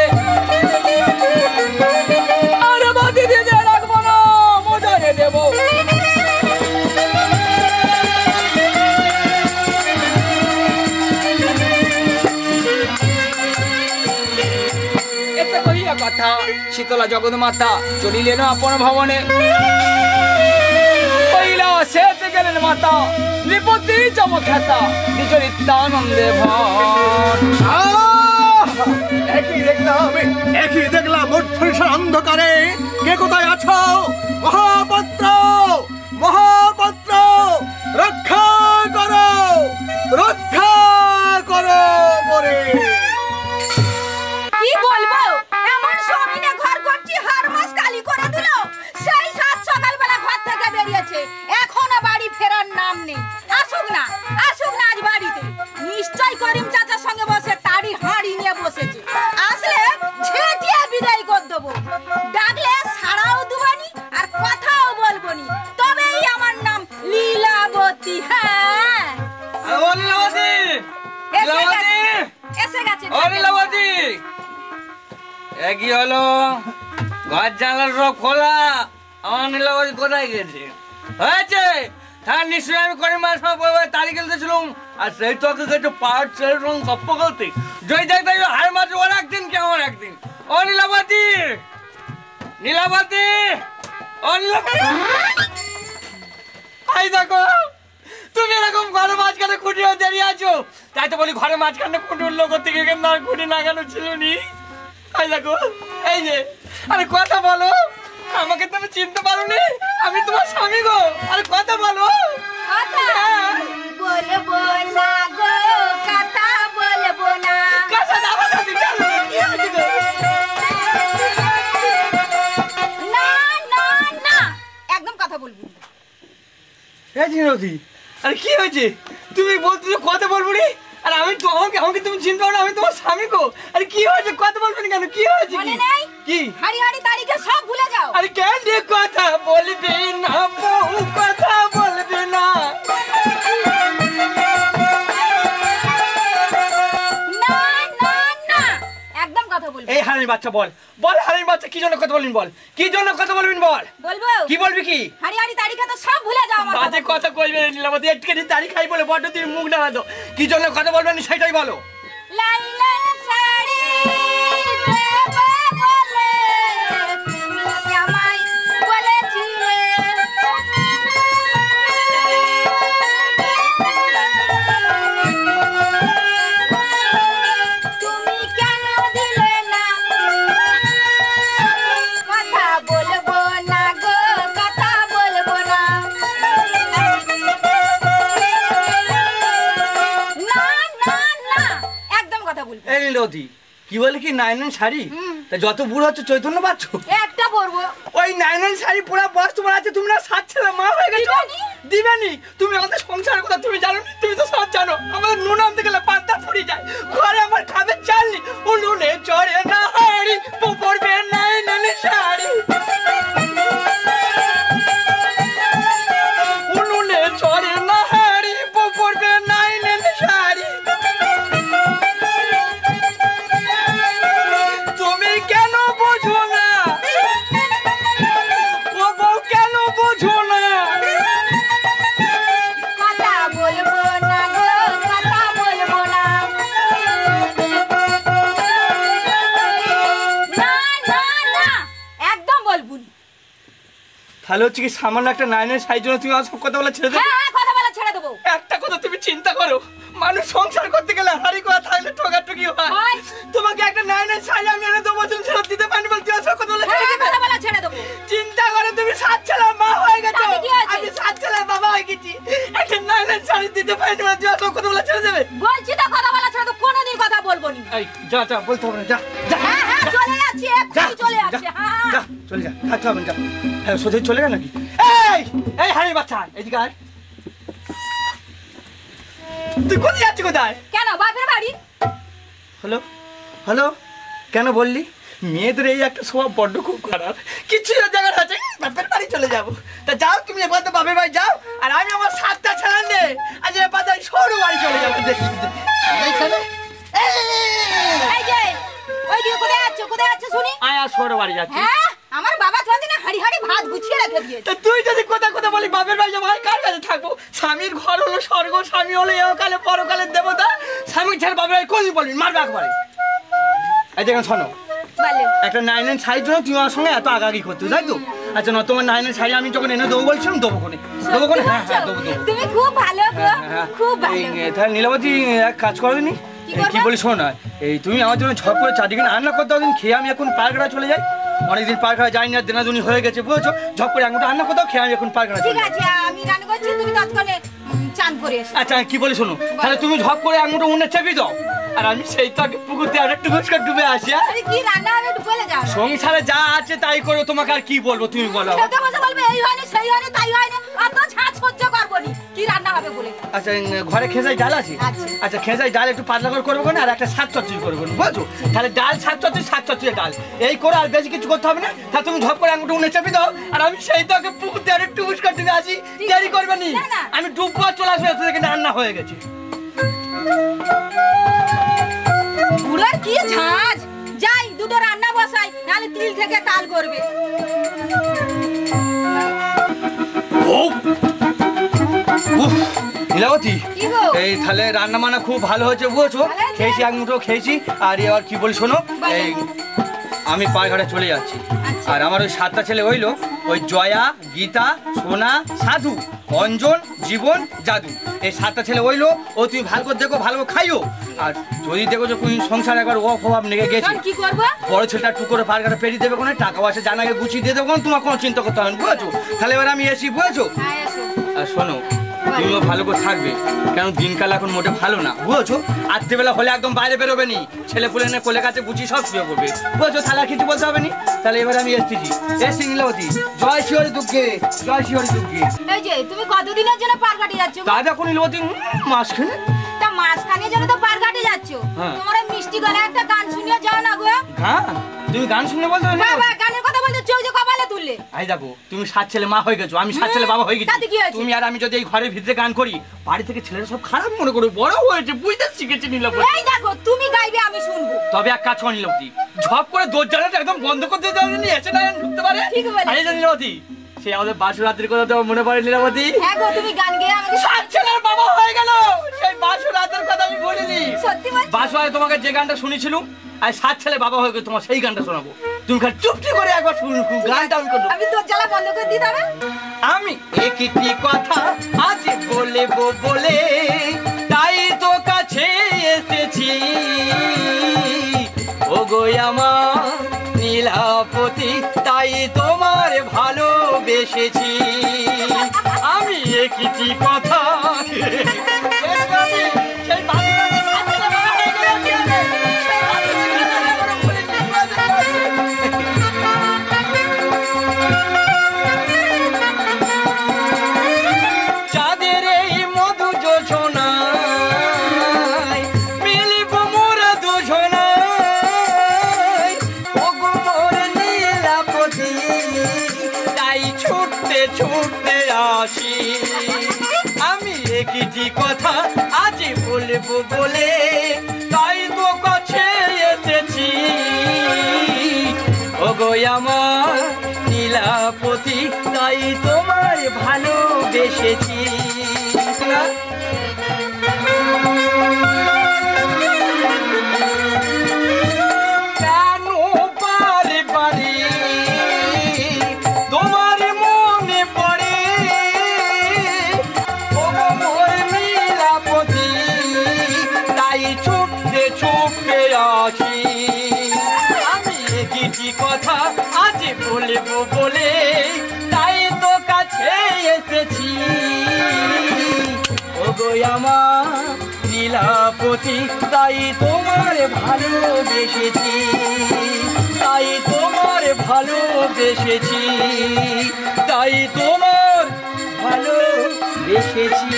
আরে বাদি দিয়ে রাখবো না, মজায়ে দেব। শীতলা জগন্মাতা চলিলেন আপন ভবনে। কৈলাসে গেলেন মাতা নৃপতি চমখ্যাতা নিজ নিত্যানন্দে ভন। একই দেখলাম মধ্যনিশার অন্ধকারে কে কোথায় আছো? মহাপাত্র, মহাপাত্র, রক্ষা করো, রক্ষা করো মোরে। কি বলবো, এমন স্বামীনে ঘর করছি হার মাস কালি করে দিল। সেই সাত সকালবেলা ঘর থেকে বেরিয়েছে, এখনো বাড়ি ফেরার নাম নেই। আসুক না আজ বাড়িতে। নিশ্চয় করিম চাচার সঙ্গে বসে তাড়ি হাঁড়ি নিয়ে বসেছে। আসলে ঝেঁটিয়ে বিদায় করে দেবো। ডাকলে সাড়াও দুবানি আর কথাও বলবনি। তবেই আমার নাম লীলাবতী। হ্যাঁ, এসে গেছে। একই হলো ঘর জানলার সব খোলা। আমার নীলাবতী কোথায় গেছে? হয়েছে তার নিশ্চয়ই আমি করে মাস তাড়ি খেলতেছিলাম। আর সেই তোকে একটু পাহাড় ছেড়ে গপ্প করতে জয় দেখ হার মাছ ওর একদিন কেমন একদিন। ও নীলাবতী, নীলাবতী, ও নীলাবতী, আই দেখো তুমি এরকম ঘরের মাঝখানে খুঁটি দাঁড়িয়ে আছো। তাই তো বলি ঘরের মাঝখানে খুঁটি উঠলো করতে গিয়ে না, খুঁটি লাগানো ছিল নি। আই দেখো এই যে, আরে কথা বলো, আমাকে তুমি চিনতে পারোনি? আমি তোমার স্বামী গো। আরে কথা বলো। বলবো না গো, কথা বলবো না। কথা দাও না, কি হয়েছে গো? না না না, একদম কথা বলবো না। এই জিনতি, আরে কি হয়েছে? তুমি বলছো কথা বলবো নি, আর আমি তো আমাকে তুমি চিনতে পারো না? আমি তোমার স্বামী গো। আরে কি হয়েছে? কথা বলবে না কেন? কি হয়েছে? মনে নেই? কি হাড়ি হাড়ি তারিখে সব ভুলে যাও। আরে কেন কথা বলবি না, বউ কথা বলবি না? না না না, একদম কথা বলবো। এই হারামির বাচ্চা বল, বল হারামির বাচ্চা কি জন্য কথা বলবি? বল কি জন্য কথা বলবি? বল। বলবো কি বলবি? কি হাড়ি হাড়ি তারিখে তো সব ভুলে যাও। আমার বাজে কথা কইবে নীলাবতী, একটুখানি তারিখ খাই বলে বড় তুই মুখ না দো। কি জন্য কথা বলবেন সেটাই বলো। লাল লাল শাড়ি দেবো বলে তুমি আমায় বলেছিলে। তুমি কেন দিলে না? কথা বলবো না গো, কথা বলবো না। না না না, একদম কথা বলবো। এই নীলাবতী কি বলে কি নাইনন শাড়ি? তা যত বুড়ো হচ্ছে চৈতন্য পাচ্ছ। একটা পরবো। ওই নাইনন শাড়ি পুরা বস তোমার আছে, তুমি না সাত ছেলে মা হয়ে গেছো। দিবেনি তুমি আমাদের সংসারের কথা তুমি জানো না? তুমি তো সব জানো। আমাদের নুন আনতে গেলে পান্তা ফুরি যায়, ঘরে আমার খাবে চাল নি। উনুনে চড়ে না হাড়ি, পড়বে নাইনন শাড়ি। উনুনে চড়ে না হাড়ি, পড়বে নাইনন শাড়ি। তুমি কেন বোঝো না? ও বউ কেন বোঝো না? কথা বলবো না গো, কথা বলবো না। না না না, একদম বলবো না। তাহলে হচ্ছে কি সামান্য একটা নাইনের সাইজ জন্য তুমি সব কথা বলা ছেড়ে দেবে? হ্যাঁ হ্যাঁ, কথা বলা ছেড়ে দেবো। একটা কথা তুমি চিন্তা করো, মানুষ সংসার করতে গেলে হাড়ি কোয়া থাকলে ঠোকাঠুকি হয়। হয়। তোমাকে একটা নাইনের সাইজ আমি এনে দেবো, তুমি ছেড়ে দিতে পারি বলতে সব কথা বলা ছেড়ে হ্যাঁ, দেবে? কথা বলা ছেড়ে দেবো। চিন্তা করে তুমি সাত ছেলের মা হয়ে গেছো, তাতে কি হয়েছে? আমি সাত ছেলের বাবা হয়ে গেছি। একটা নাইনের শাড়ি দিতে পারি বলতে সব কথা বলা ছেড়ে দেবে? বলছি তো কথা বলা ছেড়ে দেবো, কোনোদিন কথা বলবো না। এই যা যা, বলতে হবে না, যা যা হ্যাঁ হ্যাঁ, চলে যাচ্ছি, এক্ষুনি চলে যাচ্ছি। হ্যাঁ যা, চলে যা, থাকতে হবে না, যা। হ্যাঁ সোজা চলে গেল নাকি? এই এই হাড়ির বাচ্চা এদিকে আয়। তুই কোথায় যাচ্ছি? কোথায়? কেন, বাপের বাড়ি? হ্যালো হ্যালো, কেন বললি? মেয়েদের এই একটা স্বভাব বড্ড খুব খারাপ। কিছু জায়গার আছে বাপের বাড়ি চলে যাবো। তা যাও তুমি এবার তো বাপের বাড়ি যাও, আর আমি আমার সাতটা ছেলে নে আজ এবার যাই সরু বাড়ি চলে যাবো। দেখি এই যে, ওই দিকে কোথায় যাচ্ছ, কোথায় যাচ্ছ শুনি? আয় আর সরু বাড়ি যাচ্ছি। হ্যাঁ, আমার বাবা কোনদিন হাড়ি হাড়ি ভাত গুছিয়ে রেখে দিয়েছে। তা তুই যদি কথা কথা বলি বাপের বাড়ি যাবো, কার কাছে থাকবো? স্বামীর ঘর হলো স্বর্গ, স্বামী হলো এহকালে পরকালের দেবতা। স্বামী ছেড়ে বাপের বাড়ি কোনদিন বলবি? মারবে একবারে। এই দেখেন শোনো, বলো। একটা 9 শাড়ির জন্য তুমি আমার সঙ্গে এত আগাগি করতে তাই তো? আচ্ছা না, তোমার 9 শাড়ি আমি যখন এনে দেবো বলছিলাম দেবো কোনে, দেবো কোনে? হ্যাঁ হ্যাঁ দেবো দেবো। তুমি খুব ভালো গো, খুব ভালো। তাহলে নীলাবতী এক কাজ করোনি, কি বলি শোনো না, এই তুমি আমার জন্য ঝপ করে চারদিকে রান্না করতে দিন, খেয়ে আমি এখন পার্কটা চলে যাই। অনেকদিন পার্কটা যাই না, দেনাদুনি হয়ে গেছে বুঝেছো। ঝপ করে এক মুঠো রান্না করতে খেয়ে আমি এখন পার্কটা ঠিক চলে যাই। আছে, আমি রান্না করছি, তুমি তৎক্ষণে চান করে এসো। আচ্ছা কি বলি শোনো, তাহলে তুমি ঝপ করে এক মুঠো উন্নে চেপে দাও, আর আমি সেই তাকে পুকুরতে আর একটু ঘুষ করে ডুবে আসি। আরে কি রান্না হবে একটু বলে যাও। সংসারে যা আছে তাই করো, তোমাকে আর কি বলবো তুমি বলো। খেতে বসে বলবে এই হয়নি সেই হয়নি তাই হয়নি, অত ঝাঁজ সহ্য করবো নি। কি রান্না হবে বলে। আচ্ছা ঘরে খেসাই ডাল আছে? আচ্ছা খেসাই ডাল একটু পাতলা করে করবো না, আর একটা শাক চচ্চড়ি করবো না বুঝছো। তাহলে ডাল শাক চচ্চড়ি ডাল এই করে, আর বেশি কিছু করতে হবে না। তাহলে তুমি ঝপ করে আঙুটা উনে চেপে দাও, আর আমি সেই তাকে পুকুরতে আর একটু ঘুষ করে ডুবে আসি। দেরি করবে নি, আমি ডুববা চলে আসবো, এত থেকে রান্না হয়ে গেছে। বুড়োর কি ঝাঁজ, যাই দুটো রান্না বসাই, নাহলে তিল থেকে তাল করবে। নীলাবতী, কি গো? এই তাহলে রান্না বান্না খুব ভালো হয়েছে বুঝেছো। ভালো হয়েছে? খেয়েছি এক মুঠো খেয়েছি। আর এবার কি বলি শোনো, এই আমি পায়ঘাটে চলে যাচ্ছি। আর আমার ওই 7টা ছেলে হইলো, ওই জয়া, গীতা, সোনা, সাধু, অঞ্জন, জীবন, জাদু, এই 7টা ছেলে হইলো। ও তুমি ভালো করে দেখো, ভালো করে খাইও। আর যদি দেখো যে কোন সংসার একবার অভাব লেগে গেছে, তখন কি করবো? বড় ছেলেটা টুক করে পায়ঘাটে পেরিয়ে দেবে, কোনো টাকা পয়সা জানাকে গুছিয়ে দিয়ে দেবো, তোমার কোনো চিন্তা করতে হবে না বুঝেছো। তাহলে এবার আমি এসি বুঝেছো। হ্যাঁ এসো। আর শোনো, তুমিও ভালো করে থাকবে, কারণ দিনকাল এখন মোটে ভালো না বুঝেছো। রাত্রিবেলা হলে একদম বাইরে বেরোবে নি, ছেলে পুলে এনে কোলে কাছে গুছিয়ে সব শুয়ে করবে বুঝেছো। তাহলে আর কিছু বলতে হবে নি। তাহলে এবার আমি এসেছি। এসছি নীলাবতী, জয় শিহরি দুর্গে, জয় শিহরি দুর্গে। এই যে তুমি কতদিনের জন্য পারঘাটে যাচ্ছ? তা দেখো নীলাবতী, মাসখানে। তা মাঝখানে জন্য তো পারঘাটে যাচ্ছ, হ্যাঁ। তোমার ওই মিষ্টি গলা একটা গান শুনিয়ে যাও না গো। হ্যাঁ তুমি গান শুনে বলতে হবে বাবা গানের কথা বলতে চোখ যে কপালে তুললে। আই দেখো, তুমি 7 ছেলে মা হয়ে গেছো, আমি 7 ছেলে বাবা হয়ে তাতে কি গেছি। হয়েছে? তুমি আর আমি যদি এই ঘরের ভিতরে গান করি, বাড়ি থেকে ছেলেরা সব খারাপ মনে করবে। বড় হয়েছে, বুঝতে শিখেছে নীলাবতী। এই দেখো তুমি গাইবে আমি শুনবো। তবে এক কাজ কর নীলাবতী, ঝপ করে দরজাটা একদম বন্ধ করতে যাওনি, এসে না ঢুকতে পারে। ঠিক বলেছ। আরে নীলাবতী, সেই আমাদের বাসুর রাত্রির কথা তো মনে পড়ে নীলাবতী। হ্যাঁ গো তুমি গান গেয়ে আমাকে 7 ছেলের বাবা হয়ে গেল, সেই বাসুর রাতের কথা আমি বলিনি। সত্যি বলছি? বাসু আয় তোমাকে যে গানটা শুনেছিলাম, আর 7 ছেলে বাবা হয়ে গেল, তোমার সেই গানটা শোনাবো। তুমি খালি চুপটি করে একবার শুনুন, গানটা আমি করবো। আমি তোর জ্বালা বন্ধ করে দিতে হবে। আমি একটি কথা আজ বলবো বলে, তাই তো কাছে এসেছি। ও গো আমার নীলাপতি, তাই তোমার ভালোবেসেছি। আমি একটি কথা চাঁদের এই মধু যোজনায় মিলিব মোরা দুজনায়। ও গো মোর নীলাপতি, তাই ছুটতে ছুটতে আসি। আমি একটি কথা আজ বলবো বলে, তাই তো কাছে এসেছি। ও গো আমার নীলাপতি, তাই তোমার ভালোবেসেছি। কেন বারে বারে তোমার মনে পড়ে, ও গো মোর নীলাপতি, তাই ছুটতে ছুটতে আসি। আমি একটি কথা আজ বলবো বলে, তাই তো কাছে এসেছি। ও গো আমার নীলাপতি, তাই তোমার ভালোবেসেছি, তাই তোমার ভালোবেসেছি, তাই তোমার ভালোবেসেছি।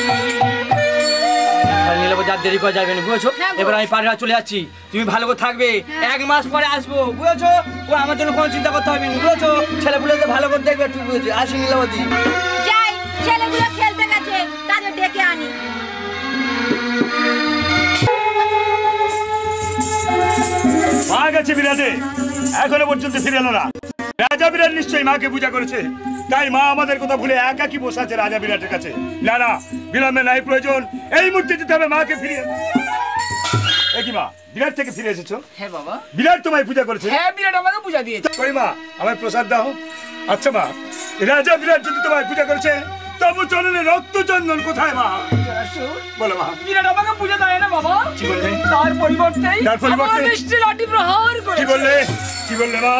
নীলাপতি আর দেরি করা যাবে না বুঝেছো। এবার আমি পাড়া চলে যাচ্ছি, তুমি ভালো করে থাকবে। 1 মাস পরে আসবো বুঝেছো। ও আমার জন্য কোনো চিন্তা করতে হবে না বুঝেছো। ছেলেপুলেকে ভালো করে দেখবে একটু বুঝেছো। আসি নীলাপতি। যাই ছেলেগুলো খেলতে গেছে, তাদের ডেকে আনি। মা গেছে বিরাটে, এখনো পর্যন্ত ফিরে এলো না। রাজা বিরাট নিশ্চয়ই মাকে পূজা করেছে, তাই মা আমাদের কথা ভুলে একাকি বসে আছে রাজা বিরাটের কাছে। না না, বিলম্বে নাই প্রয়োজন, এই মুহূর্তে যেতে হবে মাকে ফিরিয়ে। কি মা, বিরাট থেকে ফিরে এসেছো? হ্যাঁ বাবা। বিরাট তোমায় পূজা করেছে? হ্যাঁ, বিরাট আমাকে পূজা দিয়েছে। কই মা, আমায় প্রসাদ দাও। আচ্ছা মা, রাজা বিরাট যদি তোমায় পূজা করেছে, তবু চরণে রক্ত চন্দন কোথায় মা? বলো মা। বিরাট আমাকে পূজা দেয় না বাবা। কি বললে? তার পরিবর্তে আমার মিষ্টি লাঠি প্রহার করে। কি বললে মা?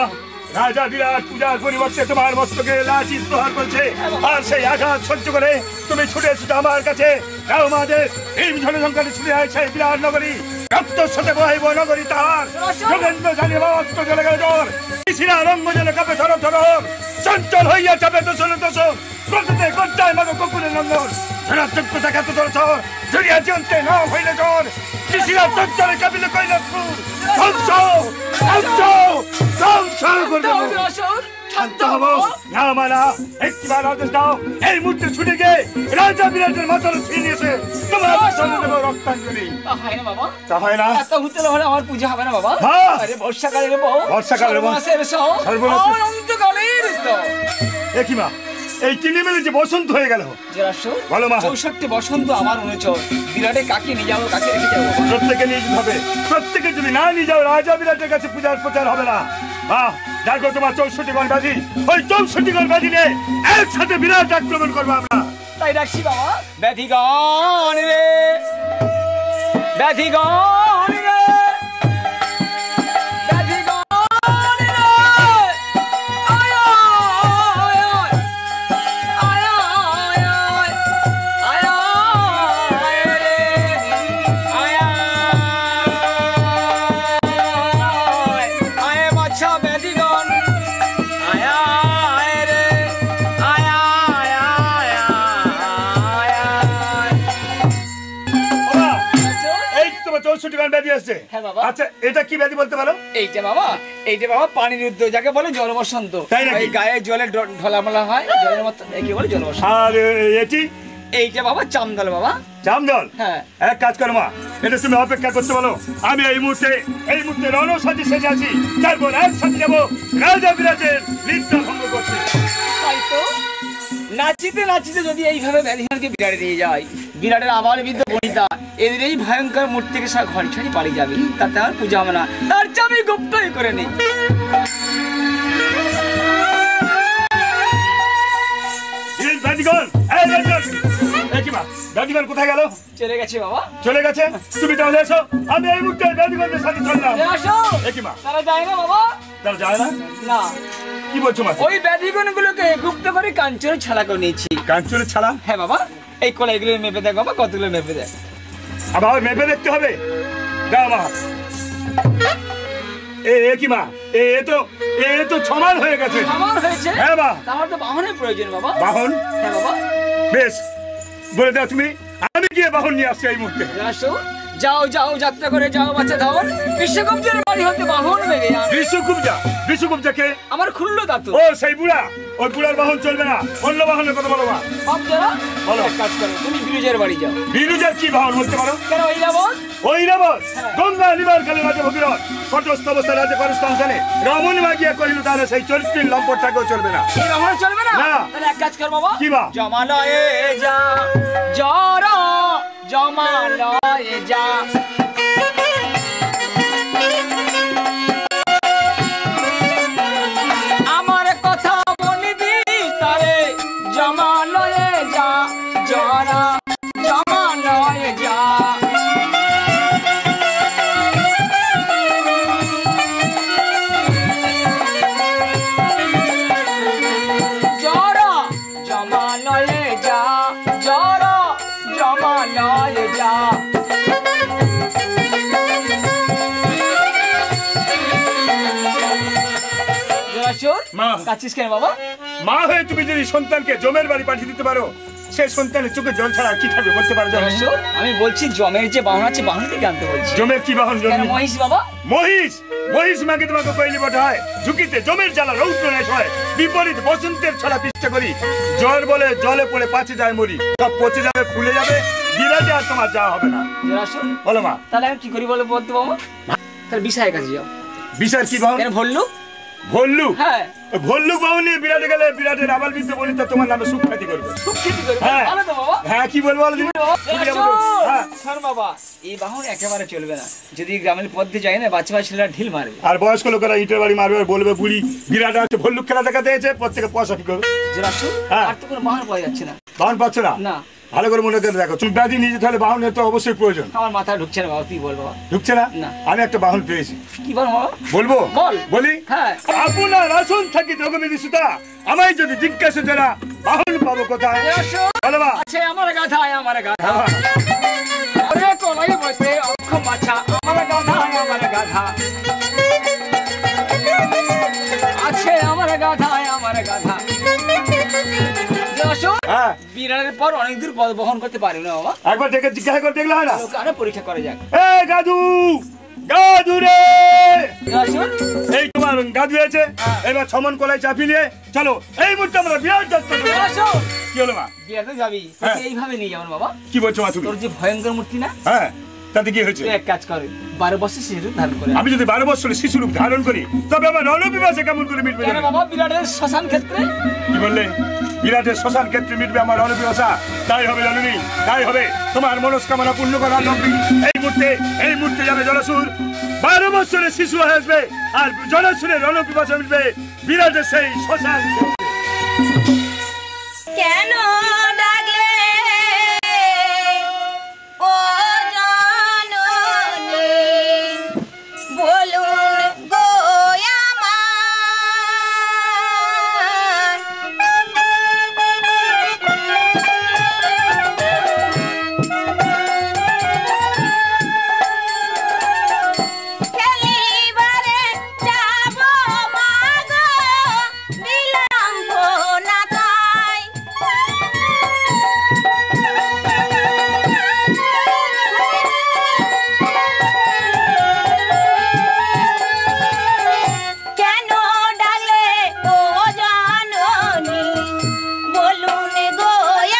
রাজা বিরাট পূজার পরিবর্তে তোমার মস্তকে লাঠি প্রহার করছে, আর সেই আঘাত সহ্য করে তুমি ছুটে এসেছো আমার কাছে। নাও মাদের এই ঝড়ে ছুটে আসছে বিরাট নগরী, রক্ত সাথে বহিব নগরী তার। যোগেন্দ্র জানি অস্ত্র জ্বলে গেল জ্বর, শিশিরা রঙ্গ জলে কাপে ধর ধর, চঞ্চল হইয়া যাবে দোষণ দোষণ, প্রকৃতি গড্ডায় মাগো কুকুরের নন্দন। ধরাত্মক দেখাতে ধরছ, জড়িয়া জন্তে না হইলে জ্বর, শিশিরা চঞ্চলে কাপিলে কৈলাসপুর। ধ্বংস ধ্বংস ধ্বংস করবে। শান্ত হবো না মানা, একটিবার আদেশ দাও, এই মুহূর্তে ছুটে গিয়ে রাজা বিরাটের মাথার ছিনিয়েছে তোমার সামনে দেবো রক্তাঞ্জলি। হয় না বাবা, তা হয় না। এত হুতলে হলে আমার পূজা হবে না বাবা। আরে বর্ষাকালের বউ, বর্ষাকালের বউ, সর্বনাশের সহ, অনন্তকালের তো। একই মা, এই কিনে মেলে যে বসন্ত হয়ে গেল। বলো মা। 64 বসন্ত আমার অনুচর, বিরাটে কাকে নিয়ে যাবো, কাকে রেখে যাবো? প্রত্যেকে নিয়ে যেতে হবে। প্রত্যেকে যদি না নিয়ে যাও, রাজা বিরাটের কাছে পূজার প্রচার হবে না। মা, দেখো তোমার 64 গণ বাজি, ওই 64 গণ বাজি নিয়ে একসাথে বিরাট আক্রমণ করবো আমরা। তাই রাখছি বাবা। ব্যাধিগণ রে, ব্যাধিগণ রে, ব্যাধিগণ রে, আয় আয় আয় আয় আয় আয় রে, আয় আয় বাছা ব্যাধিগণ, আয় আয় রে, আয় আয় আয় আয়। ওমা, এই তোমার 64 গণ ব্যাধি আসছে। হ্যাঁ বাবা। আচ্ছা, এটা কি ব্যাধি বলতে পারো? এইটা বাবা পানির উদ্দ, যাকে বলে জল বসন্ত। তাই নাকি? এই গায়ে জলে ঢলামলা হয়, জলের মতো, একে বলে জল বসন্ত। আর এটি? এইটা বাবা চামদল বাবা। চামদল? হ্যাঁ। এক কাজ করো মা, এটা তুমি অপেক্ষা করতে বলো। আমি এই মুহূর্তে রণসাজে সেজে আছি, তারপর একসাথে যাবো রাজা বিরাটের লিপ্তা ভঙ্গ করতে। তাই তো, নাচিতে নাচিতে যদি এইভাবে ব্যাধিমানকে বিরাটে নিয়ে যায়, বিরাটের আবার বৃদ্ধ বনিতা এদের এই ভয়ঙ্কর মূর্তি থেকে সব ঘরে ছাড়ি পাড়ি যাবে, তাতে আর পূজা হবে না। তার চেয়ে আমি গুপ্তই করে নেই। ব্যাধিগণ কোথায় গেল? চলে গেছে বাবা। চলে গেছে? তুমি তাহলে এসো, আমি এই মুহূর্তে ব্যাধিগণের সাথে চললাম। আসো। তারা যায় না বাবা। তারা যায় না? না। কি বলছো মা? ওই ব্যাধিগণ গুলোকে গুপ্ত করে কাঞ্চনে ছাড়া করে নিয়েছি। কাঞ্চনে ছাড়া? হ্যাঁ বাবা। এই কলা এগুলো মেপে দেখ বাবা, কতগুলো মেপে দেখ। আবার মেপে দেখতে হবে? দাও মা। কি মা, এ তো সমান হয়ে গেছে। সমান হয়েছে? হ্যাঁ মা। আমার তো বাহনের প্রয়োজন বাবা। বাহন? হ্যাঁ বাবা। বেশ, বলে দাও তুমি, আমি গিয়ে বাহন নিয়ে আসছি এই মুহূর্তে। আসো, যাও যাও, যাত্রা করে যাও বাচ্চা ধর, বিশ্বকবজের বাড়ি হতে বাহন বেগে আন। বিশ্বকবজাকে? আমার খুললো দাঁত। ও সেই বুড়া, ওই বুড়ার বাহন চলবে না, অন্য বাহনের কথা বলো মা। বাপ যারা বলো। এক কাজ করো, তুমি বিরুজের বাড়ি যাও। বিরুজের কি বাহন বলতে পারো? কেন ওই যাবো? ওই রাবণ গঙ্গা নিবার কালে রাজা ভগীরথ কটস্থ অবস্থায় রাজা করস্থানে রমণ মাগিয়া কহিল, তাহলে সেই চরিত্রহীন লম্পটটাকেও চলবে না। এই বাহন চলবে না? না। তাহলে এক কাজ কর বাবা। কি বা? জমালয়ে যা, জরা জমালয়ে যা। আমার কথা বলবি তারে, জমালয়ে যা, জরা জমালয়ে যা। জরা জমালয়ে যা, জরা জমালয়ে যা। মা। কাছিস কেন বাবা? মা হয়ে তুমি যদি সন্তানকে জমের বাড়ি পাঠিয়ে দিতে পারো, সে সন্তানের চোখে জল ছাড়া কি থাকবে বলতে পারো? আমি বলছি জমের যে বাহন আছে, বাহন থেকে আনতে বলছি। জমের কি বাহন? মহিষ বাবা। মহিষ মাকে তোমাকে কইলি বটায়, ঝুঁকিতে জমের জ্বালা রৌদ্র নেশ হয়, বিপরীত বসন্তের ছড়া পিষ্ট করি, জ্বর বলে জলে পড়ে পাচে যায় মরি, সব পচে যাবে, ফুলে যাবে, বিরাজে আর তোমার যাওয়া হবে না। বলো মা। তাহলে আমি কি করি বলো বলতে বাবা? তাহলে বিষয়ের কাছে যাও। বিষয়ের কি বাহন? ভল্লু। ভল্লু? হ্যাঁ। ভল্লুক বাহু নিয়ে বিরাটে গেলে বিরাটের আবাল বৃদ্ধ বনিতা তোমার নামে সুখ্যাতি করবে। সুখ্যাতি করবে? হ্যাঁ। ভালো তো বাবা। হ্যাঁ, কি বলবো বলো দিদি? হ্যাঁ। শোন বাবা, এই বাহন একেবারে চলবে না। যদি গ্রামের পথে যায় না, বাচ্চা ছেলেরা ঢিল মারবে। আর বয়স্ক লোকেরা ইটের বাড়ি মারবে আর বলবে বুড়ি বিরাট আছে ভল্লুক খেলা দেখাতে এসে প্রত্যেকে পয়সা কি করবে। জোড়াসু, হ্যাঁ। আর তো কোনো বাহন পাওয়া যাচ্ছে না। বাহন পাচ্ছ না? না। ভালো করে মনে করে দেখো, তুমি ব্যাধি নিজে তাহলে বাহনের তো অবশ্যই প্রয়োজন। আমার মাথায় ঢুকছে না বাবা, তুই বল বাবা। ঢুকছে না? না। আমি একটা বাহন পেয়েছি। কি বল বাবা? বলবো? বল। বলি? হ্যাঁ। আপনার আসন থাকি জগবিধি সুতা, আমায় যদি জিজ্ঞাসা যারা বাহন পাবো কোথায়? জোড়াসু, বলো মা। আছে আমার গাধা, আমার গাধা। ওরে কোলাই বসে অক্ষম বাছা, আমার গাধা, আমার গাধা। আছে আমার গাধা, আমার গাধা। জোড়াসু, হ্যাঁ, বিড়ালের পর অনেক দূর পথ বহন করতে পারি না বাবা। একবার ডেকে জিজ্ঞাসা করে দেখলে হয় না? লোকে আরো পরীক্ষা করে যাক। এ গাদু, গাদু রে, জোড়াসু, এই তোমার গাদু আছে, এবার ছমন কলাই চাপি নিয়ে চলো এই মুহূর্তে আমরা বিরাট যাত্রা করবো। জোড়াসু, কি হলো মা? বিয়াতে যাবি, হ্যাঁ। তোকে এইভাবে নিয়ে যাবেন বাবা। কি বলছো মা তুমি? তোর যে ভয়ঙ্কর মূর্তি না, হ্যাঁ, তাতে কি হয়েছে? তুই এক কাজ কর, 12 বছর শিশু ধারণ করে। আমি যদি 12 বছরের শিশু রূপ ধারণ করি তবে আমার রণবিবাসে কেমন করে মিটবে? কেন বাবা? বিরাটের শ্মশান ক্ষেত্রে। কি বললে? বিরাটের শ্মশান ক্ষেত্রে মিটবে আমার রণবিবাসা? তাই হবে জানুনি, তাই হবে। তোমার মনস্কামনা পূর্ণ করার লগ্নি এই মুহূর্তে যাবে জলাসুর। 12 বছরের শিশু হয়ে আসবে আর জলাসুরের রণবিবাসা মিটবে বিরাটের সেই শ্মশান ক্ষেত্রে। কেন ডাকলে ও জননী, বলুন গো আমার। খেলিবারে যাব মাগো, বিলম্ব না তাই। কেন ডাকলে ও জননী, বলুন গো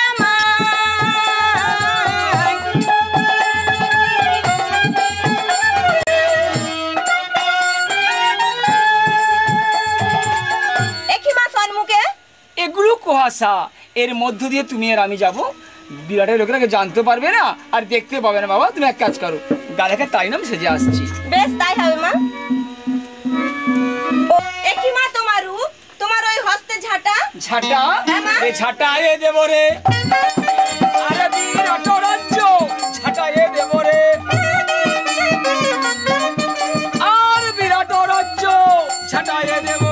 আমায়। দেখি মা সন্মুখে। এগুলো কুয়াশা, এর মধ্য দিয়ে তুমি আর আমি যাব। বিরাটের লোকেরা জানতে পারবে না আর দেখতে পাবে না বাবা। তুমি এক কাজ করো, গালেকে তাই নাম সেজে আসছি। বেশ, তাই হবে মা। দেখি মা তোমার রূপ, তোমার ওই হস্তে ঝাঁটা। ঝাঁটা? হ্যাঁ, মা। এ ঝাঁটা এ দেব রে। আরে বিরাট রাজ্য, ঝাঁটা এ দেব রে। আর বিরাট রাজ্য, ঝাঁটা এ দেব।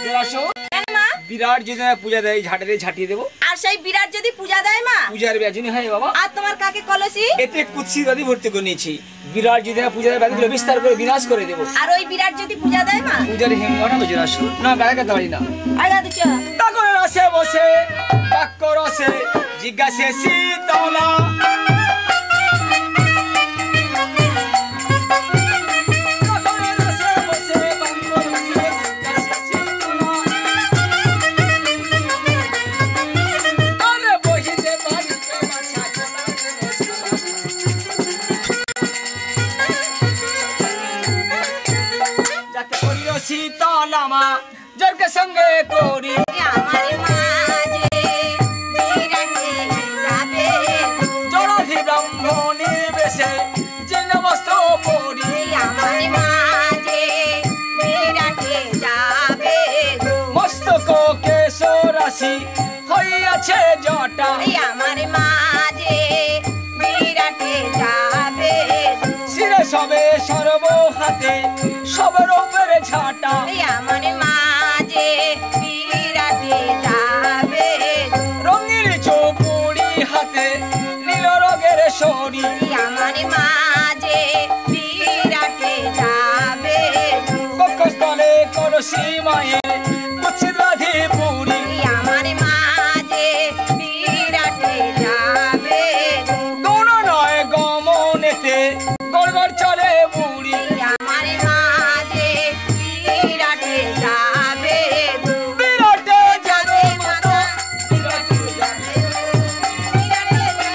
জোড়াসু, কেন মা? বিরাট যদি পূজা দেয়, ঝাঁটা দিয়ে ঝাঁটিয়ে দেবো। আর সেই বিরাট যদি পূজা দেয় মা, পূজার ব্যাজনী হয় বাবা। আর তোমার কাকে কলসি? এতে কুৎসি দাদি ভর্তি করে নিয়েছি। বিরাট যদি পূজার ব্যাধিগুলো বিস্তার করে বিনাশ করে দেবো। আর ওই বিরাট যদি পূজা দেয় মা, পূজার হিমঘটা বুঝে আসো না, গায়ে কাটা পারি না। আগে দিচ্ছ। তখন রসে বসে বাক্য রসে জিজ্ঞাসে শীতলা। তখন রসে বসে বাক্য রসে জিজ্ঞাসে শীতলা। আরে বহিতে বাড়িতে বাছা চলা যাতে করিও শীতলামা জর্কে সঙ্গে করি। আমার মাঝে বিরাটে যাবে, জড়াধি ব্রাহ্মণী বেশে চিহ্ন বস্ত্র পরি। আমার মাঝে বিরাটে যাবে গো। মস্তক কেশরাশি হইয়াছে জটা। আমার মাঝে বিরাটে যাবে গো। শিরে সবে সর্ব হাতে সব রূপের ঝাঁটা। আমার মাঝে বিরাটে যাবে গো। রঙিন চৌপুড়ি হাতে নীল রঙের শরী। আমার মাঝে বিরাটে যাবে গো। বক্ষস্থলে করসি মায়ে কুচিদ্রাধি পুরী। আমার মাঝে বিরাটে যাবে গো। গৌণ নয় গমনেতে গড়গড় চলে বুড়ি। আমার মাঝে বিরাটে যাবে গো। বিরাটে যাবে মাতা, বিরাটে যাবে। বিরাটে যাবে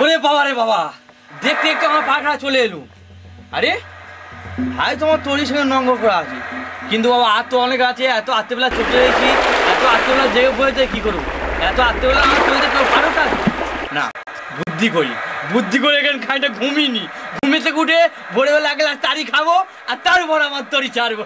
ওরে বাবা রে বাবা, দেখতে দেখতে আমার পাখা চলে এলো। আরে ভাই তোমার তোরই সঙ্গে নঙ্গ করা আছে, কিন্তু বাবা আর তো অনেক আছে। এত রাত্রেবেলা চোখে রেখেছি, এত রাত্রেবেলা জেগে পড়েছে, কি করবো? এত রাত্রেবেলা আমার চলতে কেউ পারো কাজ না। বুদ্ধি করে এখানে খাইটা ঘুমিনি, ঘুমে থেকে উঠে ভোরবেলা এক গ্লাস তাড়ি খাবো, আর তারপর আমার তরি ছাড়বো।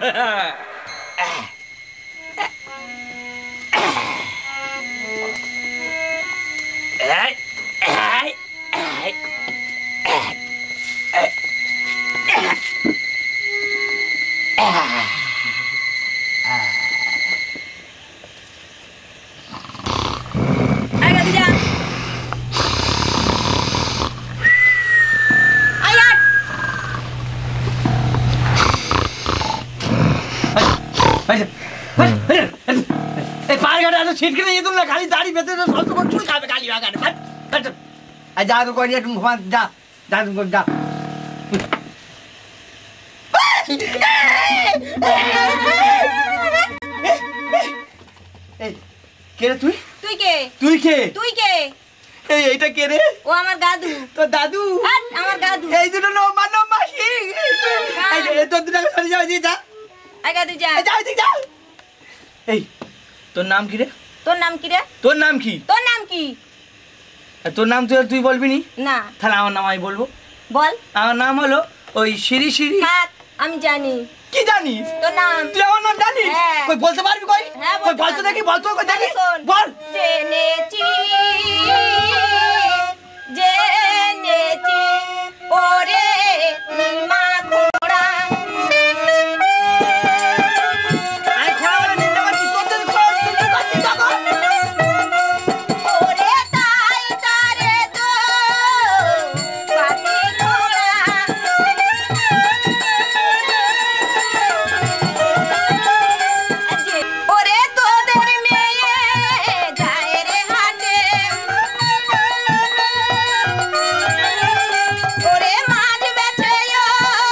ছিটকে নিয়ে তুমি না খালি দাড়ি বেঁধে সব চুল খাবে খালি বাগানে। যা তো করি তুমি ঘুমা, যা যা তুমি যা। কে রে তুই? তুই কে? তুই কে? তুই কে? এইটা কে রে? ও আমার দাদু। তোর দাদু? আমার দাদু। এই দুটো মাসি। তোর দুটাকে সরে যাও, যা দাদু যা। যা। এই তোর নাম কি রে? তোর নাম কি রে? তোর নাম কি? তোর নাম কি? তোর নাম তুই বলবি নি? না। তাহলে আমার নাম আমি বলবো। বল। আমার নাম হলো ওই সিঁড়ি। থাক, আমি জানি। কি জানিস? তোর নাম। তুই আমার নাম জানিস? হ্যাঁ। কই বলতে পারবি? কই হ্যাঁ, কই বলতো দেখি, বলতো কই দেখি, শোন। বল। জেনেছি ওরে মা ঘোড়া। আই খোড়া বলে নিন্দা করছি, তোর জন্য খোড়া নিন্দা করছি তখন। ওরে তাই তারে তো পাতি ঘোড়া। ওরে তোদের মেয়ে যায় রে হাটে, ওরে মাছ বেচে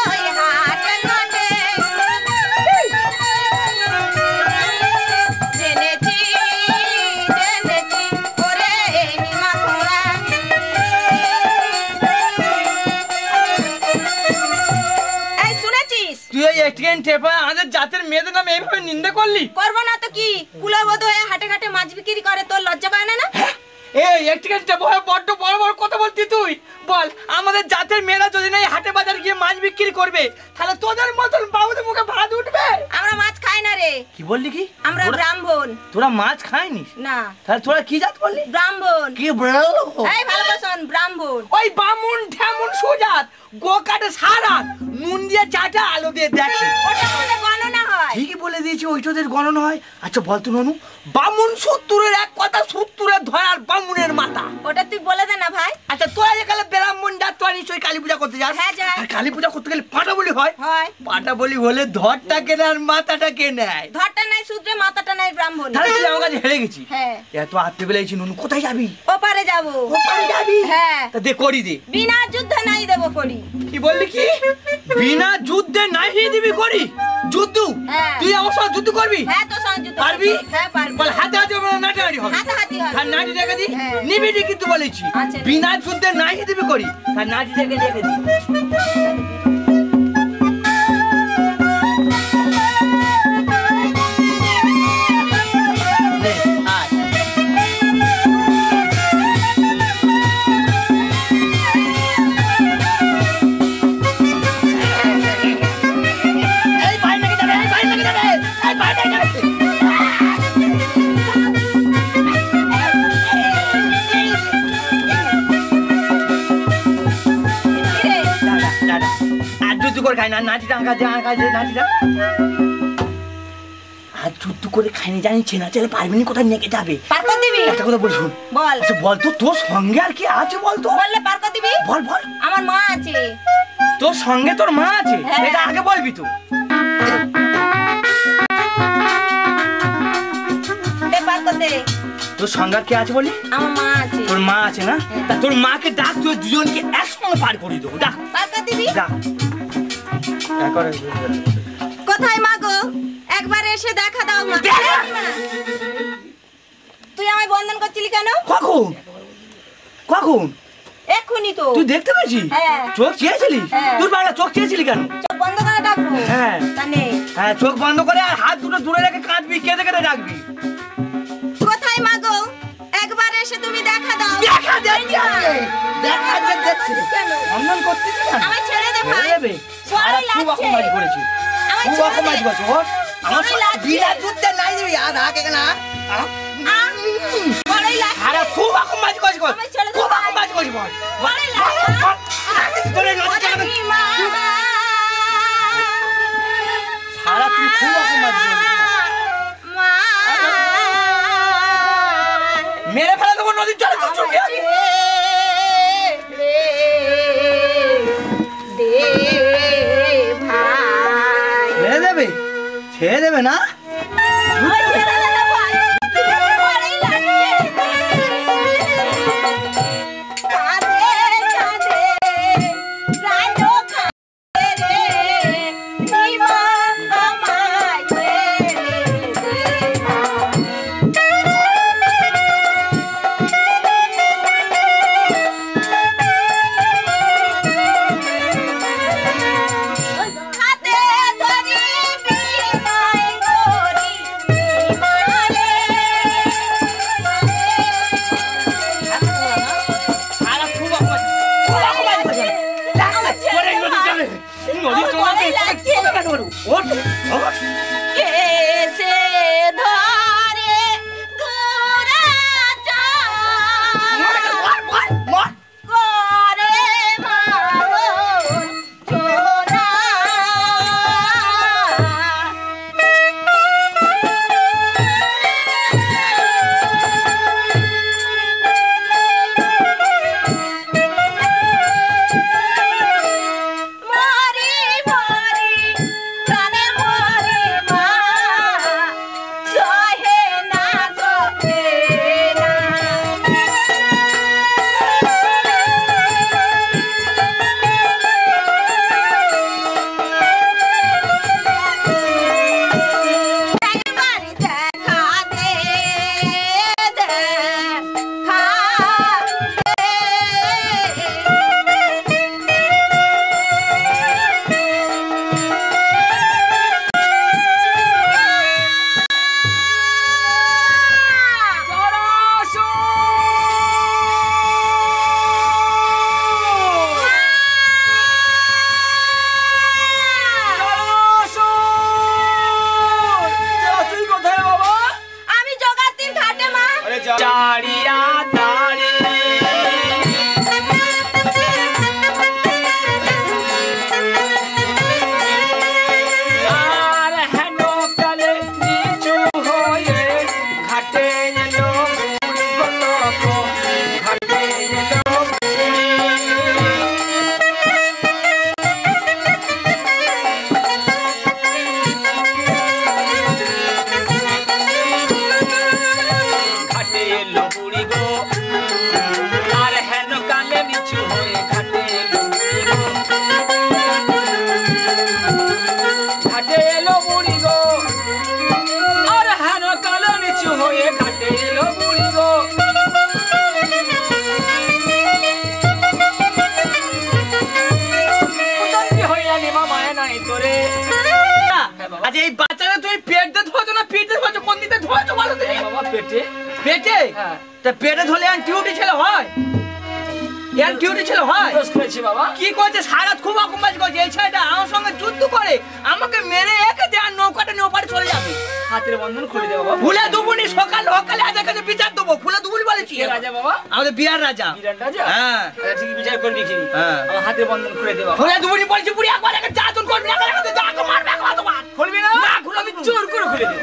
ওই হাট ঘাটে। জেনেছি ওরে নিমা ঘোড়া। এই শুনেছিস? তুই ওই একটুখানি টেপা আমাদের জাতের মেয়েদের নামে এইভাবে নিন্দা করলি? করবো না তো কি? কুলাবধ হয়ে হাটে ঘাটে মাছ বিক্রি করে, তোর লজ্জা পায় না? এই একটুখানি টেপা হয়ে বড্ড বড় বড় কথা বলতি তুই। বল, আমাদের জাতের মেয়েরা যদি না এই হাটে বাজার গিয়ে মাছ বিক্রি করবে, তাহলে তোদের মতন বাবুদের মুখে ভাত উঠবে? আমরা মাছ খাই না রে। কি বললি? কি আমরা ব্রাহ্মণ। তোরা মাছ খাইনিস? না, তাহলে তোরা কি জাত বললি? ব্রাহ্মণ। কি বল? এই ভালো করে শোন, ব্রাহ্মণ। ওই বামুন ঠেমুন সুজাত গো কাটে সারা নুন দিয়ে চাটা আলো দিয়ে দেখে, ওটা আমাদের গণনা হয়। ঠিকই বলে দিয়েছি, ওইটাদের গণনা হয়। আচ্ছা বলতো ননু, বামুন 70-এর এক কথা, 70-এর ধরার বামুনের মাথা। ওটা তুই বলে দে না ভাই। আচ্ছা তোরা এখানে ব্রাহ্মণ জাত, তোরা নিশ্চয়ই কালী পূজা করতে যাস। হ্যাঁ, যাই। আর কালী পূজা করতে গেলে পাটা বলি হয়। হয়। পাটা বলি হলে ধরটা কেনে আর মাথাটা কে নেয়? ধরটা নাই সূত্রে, মাথাটা নাই ব্রাহ্মণ। তাহলে তুই আমার কাছে হেরে গেছি। হ্যাঁ। এত আত্মে বেলাইছি ননু, কোথায় যাবি? ওপারে যাবো। ওপারে যাবি? হ্যাঁ। তা দে করি দে। বিনা যুদ্ধ নাই দেবো করি। কি বললি? কি বিনা যুদ্ধে নাই দিবি করি? যুদ্ধ? হ্যাঁ। তুই আমার সাথে যুদ্ধ করবি? হ্যাঁ, তো সঙ্গে যুদ্ধ পারবি? করবো। হ্যাঁ, পারবো। বল হাতে হাতে নাটানাটি হবে। হাতাহাতি হবে। আর নাটি রেখে দি, হ্যাঁ। নিবিড়ি কিন্তু বলেছি। আচ্ছা। বিনা যুদ্ধে নাই দিবি করি, আর নাটি রেখে দি। নে, আয়। এই বাইরে লেগে যাবে, এই বাইরে লেগে যাবে, এই বাইরে লেগে যাবে। কি রে? দাদা আর যুদ্ধ করে খাই না, নাটিটা আঁকা যে নাটিটা আর যুদ্ধ করে খাইনি, জানি চেনা চেলে পারবি না, কোথায় নেকে যাবে। পার করে দিবি? একটা কথা বল, শুন। বল। আচ্ছা বলতো, তোর সঙ্গে আর কি আছে বলতো? বললে পার করে দিবি? বল বল। আমার মা আছে। তোর সঙ্গে তোর মা আছে? হ্যাঁ। এটা আগে বলবি তো। দে পার করে দে। তোর সঙ্গে আর কে আছে বলি? আমার মা আছে। তোর মা আছে না? তা তোর মাকে ডাক, তুই দুজনকে একসঙ্গে পার করে দেবো। ডাক পার করে দিবি? ডাক। কোথায় মা গো? একবার এসে দেখা দাও মা। দেখা! তুই আমায় বন্ধন করছিলি কেন? কখন? কখন? এক্ষুনি তো। তুই দেখতে পেয়েছিস? হ্যাঁ। চোখ চেয়েছিলি? হ্যাঁ। তোর বাড়া চোখ চেয়েছিলি কেন? চোখ বন্ধ করে ডাকবো। হ্যাঁ। তা নেই। হ্যাঁ, চোখ বন্ধ করে আর হাত দুটো দূরে রেখে কাঁদবি, কেঁদে কেঁদে ডাকবি। কোথায় মা গো? একবার এসে তুমি দেখা দাও। দেখা দেখছি আমি। দেখা দেখছি। কেন? অম্মন করতেছি কেন? আমায় ছেড়ে দে ভাই। ছেড়ে দেবে? সারা ভয় খুব লাগছে। অপমানি করেছি। আমায় খুব ছেড়ে দে। অপমানি করেছি। ওর আমার ভয় লাগছে। বিনা যুদ্ধে নাই দিবি আর আগে না। ভয় লাগছে। আরে খুব অপমানি করেছি। আমায় ছেড়ে দে খুব ভাই। অপমানি করেছি বল। ভয় লাগছে। তোরে লজ্জা ওরে লাগে। মা। সারা তুই খুব অপমানি করেছিস। মা। মেরে ফেলে দেবো নদীর জলে তুই চুপ করে। দে ভাই। ছেড়ে দেবে? ছেড়ে দেবে না? আমায় ছেড়ে দে না ভাই। ভয় লাগছে। কাঁদে কাঁদে রাজো কাঁদে রে নিমা আমায় ছেড়ে দে ভাই। হাতে ধরি বিনাই গরি বিমালে সারা খুব অপমানি। খুব অপমানি করেছিস। তোরে নদীর জলে। নদীর জলে ওঠ, ওঠ। কেসে ধরে ঘুরে মর, মর, মর। করে মারণ জোড়া। মরি মরি প্রাণে মরি মা, সহে না সহে না। একবার দেখা দে দেখা তুই কোথায় বাবা? আমি জগাতির ঘাটে মা। চারিয়া দাঁড়িয়ে আর হেন কালে নিচু হয়ে ঘাটে এলো বুড়ি গোলক, ঘাটে এলো বুড়ি। ঘাটে এলো বুড়ি গো আর হেন কালে নিচু হয়ে ঘাটে এলো বুড়ি গো। ঘাটে এলো বুড়ি গো আর হেন কালে নিচু হয়ে ঘাটে এলো বুড়ি গো। উদন্তি হইয়া নিমা মায়া নাই তোরে। আচ্ছা এই বাচ্চারা তুমি পেটে ধোছো না পিঠে ধোছো, কোন দিকে ধোছো বলো তো? বাবা পেটে। পেটে? তা পেটে ধরলে অ্যান্টিউটি ছেলে হয়? অ্যান্টিউটি ছেলে হয়? দোষ করেছি বাবা। কি করছে সারা খুব অকম্বাজ করছে। এই ছেলেটা আমার সঙ্গে যুদ্ধ করে আমাকে মেরে একে দেওয়ার নৌকাটা নৌকাটা চলে যাবে। হাতের বন্ধন খুলে দে বাবা। ভুলে দুবুনি সকাল সকালে আজ কাছে বিচার দেবো। খুলে দুবুনি বলেছি। কে রাজা বাবা? আমাদের বিহার রাজা। বিরাট রাজা? হ্যাঁ। আচ্ছা, ঠিকই বিচার করবি কি? হ্যাঁ। আমার হাতের বন্ধন খুলে দে বাবা। খুলে দুবুনি বলেছি বুড়ি একবার একে চাতুন করবি না, একবার যাকে মারবে একবার তোমার। খুলবি না? না খুলে আমি জোর করে খুলে দে।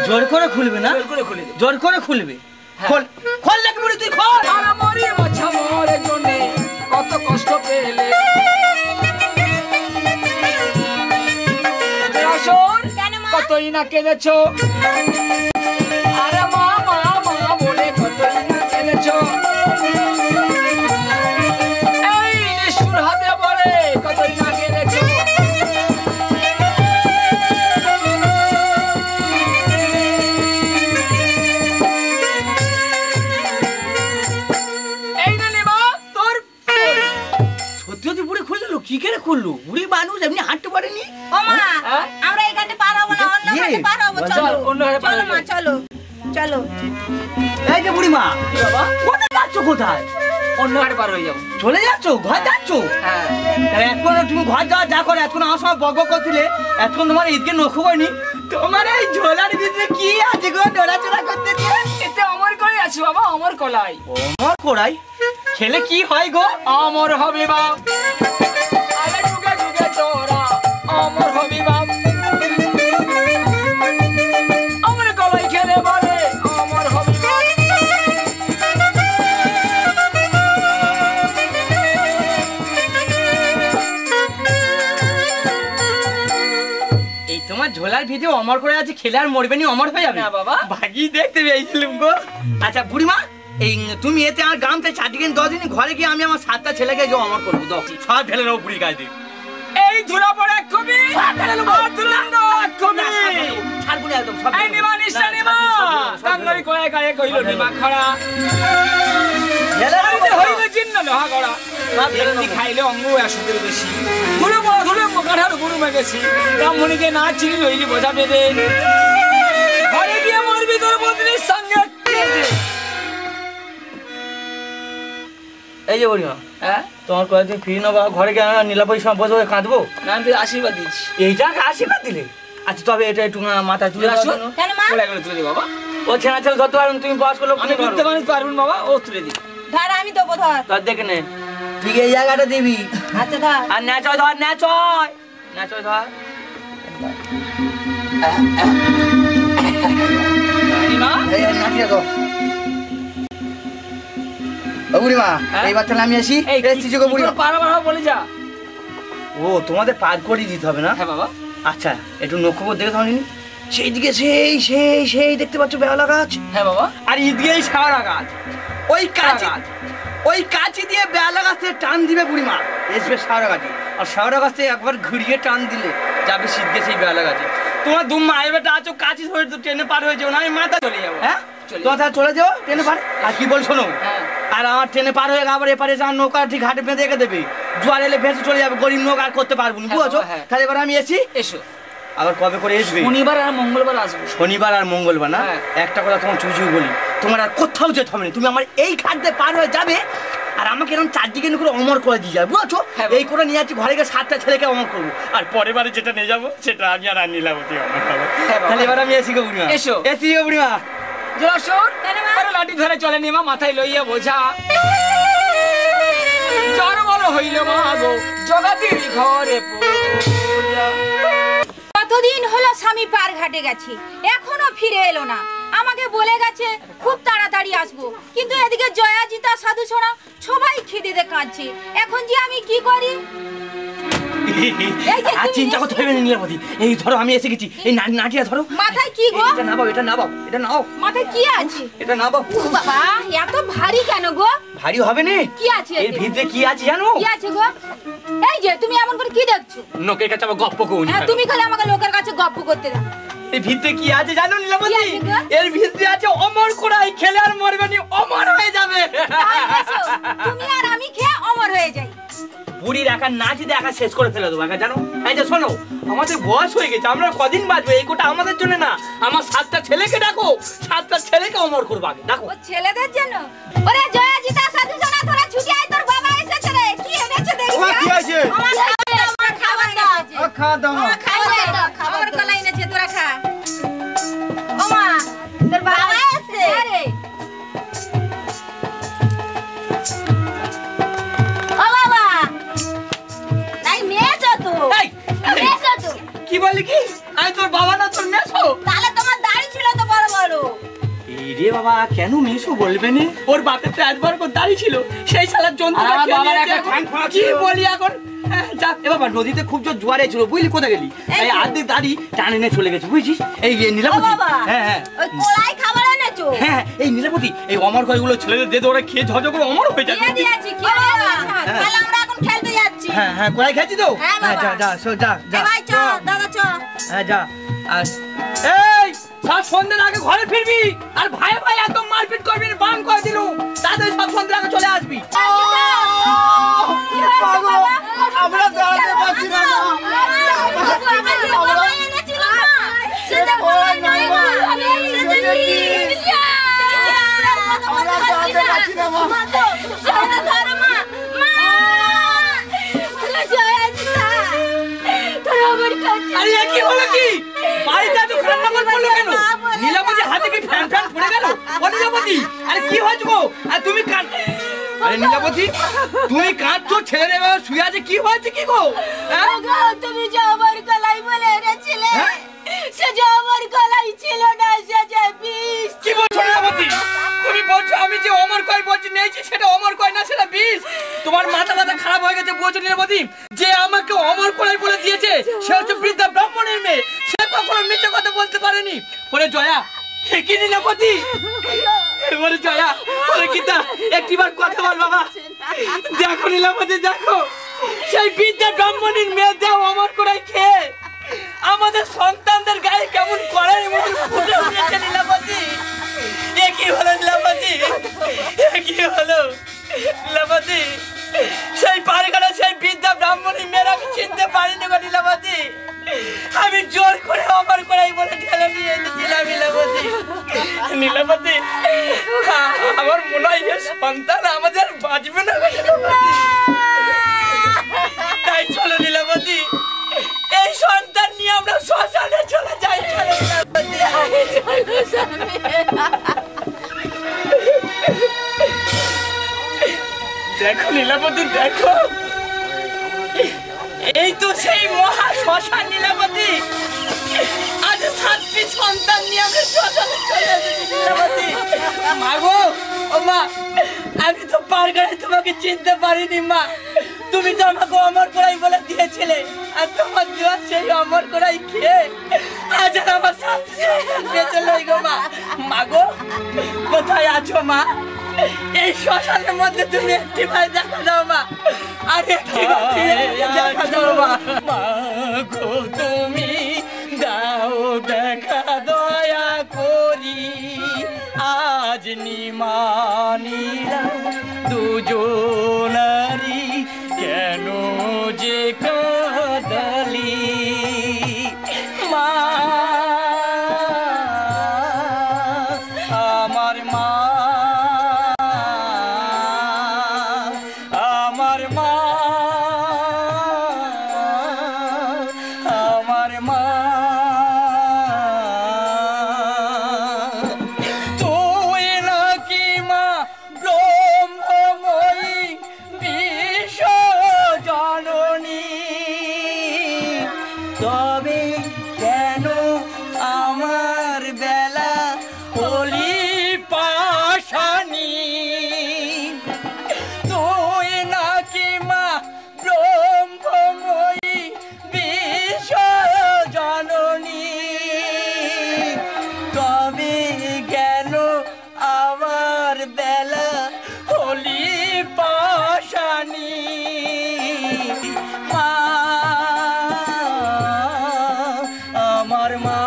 জোর করে খুলবে না? জোর করে খুলে দে। জোর করে খুলবে। হ্যাঁ। খোল খোল নাকি বুড়ি তুই খোল। আর মরি বাছা মরে জন্যে কত কষ্ট পেলে। আসর কেন মা? কতই না কেঁদেছো। আরে মা মা মা বলে কতই না কেঁদেছো। এই নিষ্ঠুর হাতে পড়ে কতই না কেঁদেছো। এই করলো? বুড়ি মানুষ এমনি হাঁটতে পারেনি। ও মা হ্যাঁ? আমরা এই ঘাটে পার হবো না, অন্য ইয়ে, ঘাটে পার হবো। চল, চলো অন্য ঘাটে পার চলো হবো। মা, চলো চলো। এই যে বুড়িমা, কি বাবা? কোথায় যাচ্ছ? কোথায় অন্য ঘাটে পার হয়ে যাবো। চলে যাচ্ছ? ঘর যাচ্ছ? হ্যাঁ। এতক্ষণ তুমি ঘর যাওয়া যা করে, এতক্ষণ আমার সময় বক বক করছিলে, এতক্ষণ তোমার ঈদকে নখ করিনি। তোমার এই ঝোলার ভিতরে কি আছে গো? নড়াচড়া করতে দিয়ে এতে অমর করে আছে বাবা, অমর কলাই। অমর কোড়াই খেলে কি হয় গো? অমর হবে বাপ, আরে যুগে যুগে তোরা অমর হবি বাপ। অমর কলাই খেলে বলে অমর হবি বাপ। এই তোমার ঝোলার ভিতরে অমর করে আছে, খেলে আর মরবে নি, অমর হয়ে যাবে না বাবা। ভাগি দেখতে পেয়েছিলাম গো। আচ্ছা বুড়িমা, এই তুমি এতে আমার গ্রামতে 4 দিন 10 দিন ঘরে গিয়ে আমি আমার 7টা ছেলেকে গিয়ে অমর করবো। দাও সব ফেলে নেবো বুড়ি গায়ে দিয়ে। এই ধুলা পড়ে এক কবি, আর ধুলান্ড এক কবি। ছাড়বো না একদম সব। এই নিমা নিশা নিমা, কাঙ্গারি কয়ে গায়ে কইলো নিমা খড়া। এই যে হইলো জিন্ন লোহা গড়া, এমনি খাইলে অঙ্গ আসুদের বেশি। ধুলো বড় ধুলো কাঠার গুরু মেগেছি, ব্রাহ্মণীকে না চিনি লইলি বোঝা বেঁধে। ঘরে গিয়ে মরবি তোর বদলির সঙ্গে কেঁদে। এই যে বুড়িমা, হ্যাঁ, তোমার কয়েকদিন ফিরে নেবো, ঘরে গিয়ে নীলাপরি সময় বসে বসে কাঁদবো। না আমি তোকে আশীর্বাদ দিচ্ছি। এইটা আশীর্বাদ দিলে? আচ্ছা তবে এটা একটু মাথায় তুলে আসো। আসো। কেন মা? তুলে গেলে তুলে দি বাবা। ও ছেনা ছেলে ধরতে পারবেন, তুমি বয়স করলো আমি বুঝতে মানুষ পারবেন বাবা, ও তুলে দি। ধর আমি দেবো, ধর। ধর দেখে নে, ঠিক এই জায়গাটা দিবি। আচ্ছা ধর। আর নেচয় ধর, নেচয় নেচয় ধর। নিমা, এই নাচিয়ে তো ও বুড়িমা, হ্যাঁ? এইবার তাহলে আমি আসি। এই এই চিজুকে বুড়িমা। পারাবার বলে যা। ও তোমাদের পার করে দিতে হবে না? হ্যাঁ বাবা। আচ্ছা একটু নক্ষত্র দেখে থাকি। সেই দিকে সেই সেই সেই দেখতে পাচ্ছ বেহালা গাছ, হ্যাঁ বাবা। আর ঈদকে এই সারা গাছ, ওই কাঁচি, ওই কাঁচি দিয়ে বেহালা গাছ থেকে টান দিবে বুড়িমা, এসবে সারা গাছে। আর সারা গাছ থেকে একবার ঘুরিয়ে টান দিলে যাবে শীতকে সেই বেহালা গাছে। তোমার দু মায়ের বেটা আছো, কাঁচি ধরে তো ট্রেনে পার হয়ে যাও না, আমি মাথা চলে যাবো। হ্যাঁ চলে কথা চলে যাও ট্রেনে পার। আর কি বল শোনো, হ্যাঁ। আর আমার ট্রেনে পার হয়ে আবার এপারে যা নৌকা ঠিক ঘাটে বেঁধে রেখে দেবে, জোয়ার এলে ভেসে চলে যাবে, গরিব নৌকা আর করতে পারবো না, হ্যাঁ বুঝছো? বাবা, হ্যাঁ। তাহলে এবার আমি এসি। এসো। আবার কবে করে আসবে? শনিবার আর মঙ্গলবার আসবো। শনিবার আর মঙ্গলবার না? হ্যাঁ। একটা কথা তোমার চুচু বলি, তোমার আর কোথাও যেতে হবে না, তুমি আমার এই ঘাট দিয়ে পার হয়ে যাবে, আর আমাকে এরকম 4 দিকে করে অমর করে দিয়ে যাবে, বুঝছো? হ্যাঁ। এই করে নিয়ে যাচ্ছি ঘরে গিয়ে 7টা ছেলেকে অমর করবো, আর পরের বারে যেটা নিয়ে যাবো সেটা আমি আর নীলাবতী অমর করবো। হ্যাঁ বাবা। তাহলে এবার আমি এসি গো বুড়িমা। এসো। এসি গো বুড়িমা। জোরসোর কেন মা? আরে লাঠি ধরে চলে নিমা, মাথায় লইয়া বোঝা। জ্বর বলো হইল মা গো, জগাতির ঘরে পূজা। কতদিন হলো স্বামী পার ঘাটে গেছে, এখনো ফিরে এলো না। আমাকে বলে গেছে খুব তাড়াতাড়ি আসবো, কিন্তু এদিকে জয়াজিতা সাধু সোনা সবাই খিদেতে কাঁদছে। এখন যে আমি কি করি? এই যে আর তুমি চিন্তা করতে হবে না নীলাবতী, এই ধরো আমি এসে গেছি, এই নাটিয়া ধরো। মাথায় কি গো? এটা নাও, এটা নাও, এটা নাও, মাথায় কি আছে? এটা নাও। ও বাবা, এত ভারী কেন গো? ভারী হবে না? কি আছে এর এতে? ভিতরে কি আছে জানো? কি আছে গো? এই যে তুমি এমন করে কি দেখছো? নোকের কাছে আবার গপ্প কোন? হ্যাঁ, তুমি খালি আমাকে লোকের কাছে গপ্প করতে দাও। এর ভিতরে কি আছে জানো নীলাবতী? কি আছে গো? এর ভিতরে আছে অমর কোড়াই, খেলে আর মরবে না, অমর হয়ে যাবে। তাই এসো, তুমি আর আমি খেয়ে অমর হয়ে যাই। বুড়ির একা নাচ দিয়ে একা শেষ করে ফেলে দেবো একা, জানো? এই যে শোনো, আমাদের বয়স হয়ে গেছে, আমরা কদিন বাঁচবো, এই কোটা আমাদের জন্য না, আমার 7টা ছেলেকে ডাকো, 7টা ছেলেকে অমর করবো আগে, ডাকো। ও ছেলেদের জন্য? ওরে জয়াজিতা সাধু সোনা, তোরা ছুটি আয়, তোর বাবা এসেছে রে। কি এনেছে দেখি? ওমা, কি হয়েছে? আমার খাবার দাও। খাওয়া দাও। আমার খাবার দাও, খাবার কলা এনেছে, তোরা খা। ওমা, তোর বাবা এসেছে। আরে ও বাবা, নাই মেয়েছো তো? এই, এই, মেয়েছো তো? কি বলি কি? আমি তোর বাবা না, তোর মেসো। তাহলে তোমার দাড়ি ছিল তো বড় বড়। এই রে বাবা, কেন মেসো বলবে না? ওর বাপের তো একবার করে দাড়ি ছিল, সেই শালার জন্তু আমার বাবার একটা ঠ্যাং খোঁড়া কি ছিল। বলি এখন? যা এ বাবা, নদীতে খুব জোর জোয়ারে ছিল, বুঝলি কোথায় গেলি? এই আর্ধেক দাড়ি টানে নিয়ে চলে গেছে, বুঝছিস? এই ও নীলাবতী, বাবা, হ্যাঁ হ্যাঁ ওই কোলাই খাবার এনেছো? হ্যাঁ, এই নীলাবতী, এই অমর কয়গুলো ছেলেদের দিয়ে দে, ওরা খেয়ে ঝরঝর করে অমর হয়ে যাবে। দিয়ে দিয়েছি, কি বাবা? তাহলে আমরা এখন খেলতে যাচ্ছি। হ্যাঁ হ্যাঁ, কোথায় খেয়েছি তো? হ্যাঁ, বাবা। যা যা যা যা। এ ভাই চ, দাদা চ। হ্যাঁ যা। আর এই সব সন্ধ্যের আগে ঘরে ফিরবি, আর ভাই ভাই একদম মারপিট করবি না, বাম করে দিলু, তাদের সব সন্ধ্যের আগে চলে আসবি। কি আমরা দাঁড়াতে পারছি না মা। আরে কি হলো কি? বাড়িতে এত কান্না করলো কেন? নীলাবতী হাতে কি ফ্যান ফ্যান পড়ে গেল? ও নীলাবতী, আরে কি হয়েছে গো? আর তুমি আরে নীলাবতী, তুমি কাঁদছো, ছেলে মেয়ে শুয়ে আছে, কি হয়েছে কি গো? তুমি যে আমার গলায় বলে এনেছিলে, সে যে আমার গলায় ছিল না, সে যে বিষ। কি বলছো নীলাবতী? তুমি বলছো আমি যে অমর কয় বলছি নিয়েছি, সেটা অমর কয় না, সেটা বিষ। তোমার মাথা খারাপ হয়ে গেছে বলছো নীলাবতী। যে আমাকে অমর কয় বলে দিয়েছে সে হচ্ছে বৃদ্ধা ব্রাহ্মণের মেয়ে, সে কখনো মিথ্যে কথা বলতে পারেনি। বলে জয়া, কি নীলাবতী? বলে জয়া, বলে গীতা, একটিবার কথা বল বাবা। দেখো নীলাবতী, দেখো সেই বৃদ্ধা ব্রাহ্মণের মেয়ে দেও অমর করাই খেয়ে আমাদের সন্তানদের গায়ে কেমন করার মতো ফুটে উঠেছে নীলাবতী। এ কি হলো নীলাবতী? এ কি হলো নীলাবতী? সেই পারিখানা সেই বৃদ্ধা ব্রাহ্মণের মেয়েরা আমি চিনতে পারিনি গো নীলাবতী। আমি জোর করে অমর করাই বলে ঠেলে নিয়ে এনেছিলাম নীলাবতী। নীলাবতী, আমার মনে হয় এর সন্তান আমাদের বাঁচবে না গো নীলাবতী। তাই চলো নীলাবতী, এই সন্তান নিয়ে আমরা শ্মশানে চলে যাই। চলো নীলাবতী। দেখো নীলাবতী, দেখো এই তো সেই মহা শ্মশান নীলাবতী। আজ 7টি সন্তান নিয়ে আমরা শ্মশানে চলে এসেছি নীলাবতী। মা গো, ও মা, আমি তো পারগানে তোমাকে চিনতে পারিনি মা। তুমি তো আমাকে অমর করাই বলে দিয়েছিলে, আর তোমার দেওয়া সেই অমর করাই খেয়ে আজ আর আমার সাথে বেঁচে লই গো মা। মা গো, কোথায় আছো মা? এই শ্মশানের মধ্যে তুমি একটি ভাই দেখা দাও মা, আর একটি দেখা দাও মা। মা গো, তুমি দাও দেখা দয়া করি, আজ নিমানিরা দুজনারি কেন যে কাঁদলি মা। আমার মা, আমার মা, আমার মা। তুই নাকি মা ব্রহ্মময়ী বিশ্ব জননী, তবে কেন আমার বেলা হলি পাশানি? তুই নাকি মা ব্রহ্মময়ী বিশ্ব জননী, তবে কেন আমার বেলা হলি পাশানি? মা, আমার মা,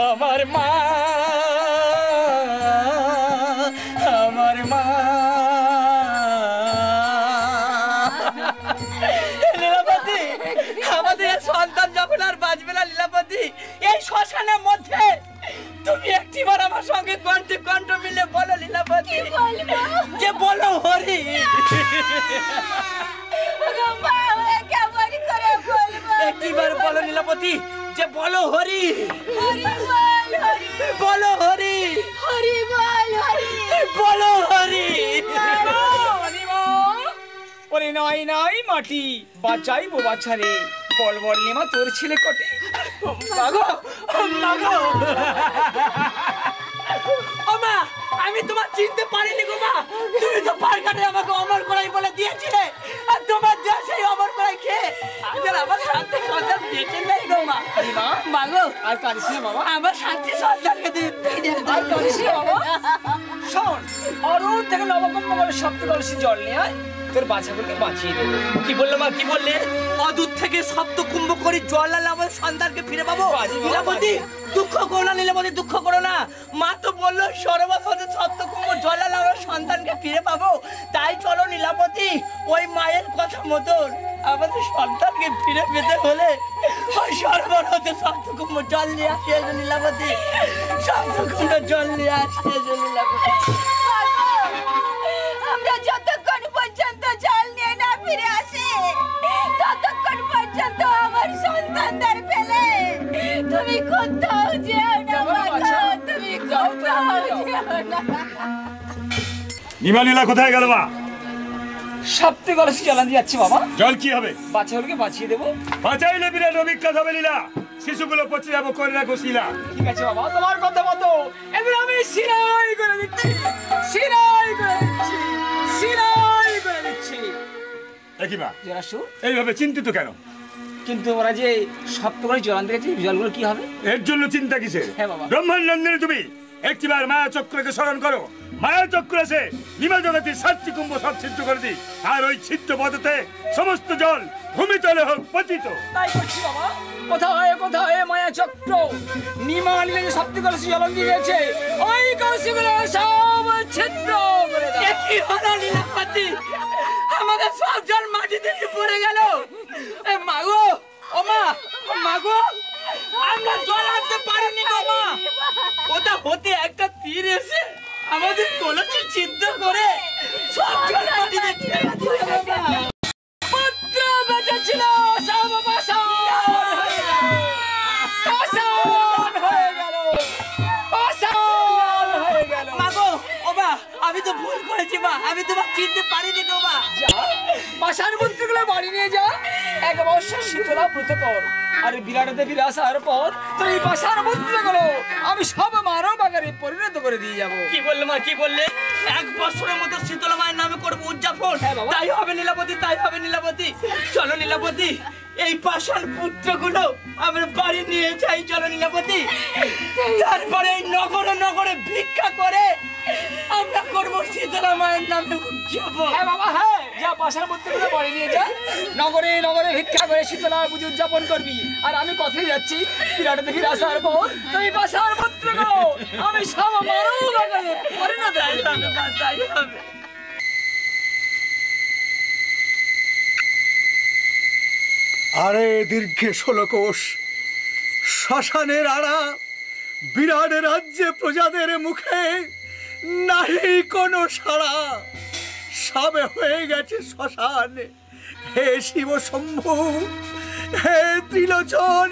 আমার মা, আমার মা। লীলাবতী, আমাদের সন্তান যখন আর বাঁচবে না লীলাবতী, এই শ্মশানের মধ্যে তুমি একটিবার আমার সঙ্গে কণ্ঠে কণ্ঠ মিলে বলো লীলাবতী, যে বলো হরি। একটিবার বলো নীলাবতী, যে বলো হরি, বলো হরি, বলো হরি। ওরে নয় নয় মাটি বাঁচাইবো বাছারে, বল বল নিমা তোর ছেলে কটে। মাগো, মাগো, ও মা, আমি তোমার চিনতে পারিনি গো মা। তুমি তো পারগানে আমাকে অমর করাই বলে দিয়েছিলে, আর তোমার যা সেই অমর করাই খেয়ে আজ আর আমার শান্তি সন্তান বেঁচে নেই গো মা। মাগো, আর কাঁদিস না বাবা, আমার শান্তি সন্তানকে আর কাঁদিস না বাবা। শোন, অরুণ থেকে নবকম্বলের সপ্ত কলসি জল নিয়ে আয়, তোর বাচ্চাগুলোকে বাঁচিয়ে দেবো। কি বললো মা, কি বললে? অদূর থেকে সপ্ত কুম্ভ করে জল আনলে আমাদের সন্তানকে ফিরে পাবো? নীলাবতী, দুঃখ করো না নীলাবতী, দুঃখ করো না। মা তো বললো সরোবর হতে সপ্ত কুম্ভ জল আনলে আমার সন্তানকে ফিরে পাবো। তাই মতন আমাদের সন্তানকে ফিরে পেতে হলে ওই সর্বরতে সপ্তকুম্ভ জল নিয়ে আসে লীলাবতী, সপ্তকুম্ভ জল নিয়ে আসে লীলাবতী। আমরা যতক্ষণ পর্যন্ত জল নিয়ে না ফিরে আসি ততক্ষণ পর্যন্ত আমার সন্তানদের ফেলে তুমি কোথাও যেও না মাগো, তুমি কোথাও যেও না। নিমালীলা কোথায় গেল মা? সপ্তে কলসি জল দিয়ে যাচ্ছি বাবা। জল কি হবে? বাচ্চাগুলোকে বাঁচিয়ে দেবো। বাঁচাইলে বিরাট অভিজ্ঞতা হবে লীলা, শিশুগুলো পচে যাবো, করে রাখো শিলা। ঠিক আছে বাবা, তোমার কথা মতো এবার আমি সিলাই করে দিচ্ছি, সিলাই করে দিচ্ছি, সিলাই করে দিচ্ছি। দেখি মা, জলাশু এইভাবে চিন্তিত কেন? কিন্তু ওরা যে সপ্ত করে জল আনতে গেছে, জলগুলো কি হবে? এর জন্য চিন্তা কিসের? হ্যাঁ বাবা। ব্রহ্মানন্দিনী তুমি একটিবার মায়া চক্রকে স্মরণ করো। মায়া চক্র আছে নিমা জগতের 7টি কুম্ভ সব ছিদ্র করে দিই, আর ওই ছিদ্র পথে সমস্ত জল ভূমিতলে হোক পতিত। তাই করছি বাবা। কোথায় মায়া চক্র? নিমা নিলে যে সপ্ত কলসি জল দিয়ে গেছে, ওই কলসিগুলো সব ছিদ্র করে দাও। কি হলো লীলাবতী? আমাদের সব জল মাটিতে পড়ে গেল। এ মাগো, ও মা, মাগো, আমরা জল আনতে পারিনি গো মা। ওটা হতে একটা তীর এসে আমাদের কলসি ছিদ্র করে সব জল মাটিতে ফেলে দিল। পুত্র বেঁচে ছিল, সব পাষাণ হয়ে গেল, পাষাণ হয়ে গেল, পাষাণ হয়ে গেল। মাগো, ও মা, আমি তো ভুল করেছি মা, আমি তোমার চিনতে পারিনি গো মা। পাষাণ মন্ত্রগুলো বাড়ি নিয়ে যা, এক বৎসর শীতলা ব্রত কর, আর বিরাটতে ফিরে আসার পর তো এই পাষাণ মন্ত্রগুলো আমি সব মানব আকারে পরিণত করে দিয়ে যাবো। কি বললে মা, কি বললে? এক বছরের মতো শীতলা মায়ের নামে করবো উদযাপন। হ্যাঁ বাবা। তাই হবে লীলাবতী, তাই হবে লীলাবতী। চলো লীলাবতী, এই পাষাণ পুত্রগুলো আমরা বাড়ি নিয়ে যাই। চলো লীলাবতী, তারপরে এই নগরে নগরে ভিক্ষা করে আমরা করবো শীতলা মায়ের নামে উদযাপন। হ্যাঁ বাবা, হ্যাঁ, যা পাষাণ মন্ত্রগুলো বাড়ি নিয়ে যা, নগরে নগরে ভিক্ষা করে শীতলা পুজো উদযাপন করবি। আর আমি কথাই যাচ্ছি, বিরাটতে ফিরে আসার পর তো এই পাষাণ মন্ত্রগুলো আমি সব মানব আকারে পরিণত তাই হবে মা, তাই হবে। আরে দীর্ঘে 16 কোষ শ্মশানের আড়া, বিরাট রাজ্যে প্রজাদের মুখে নাহি কোনো সাড়া, সবে হয়ে গেছে শ্মশান। হে শিব শম্ভু, হে ত্রিলোচন,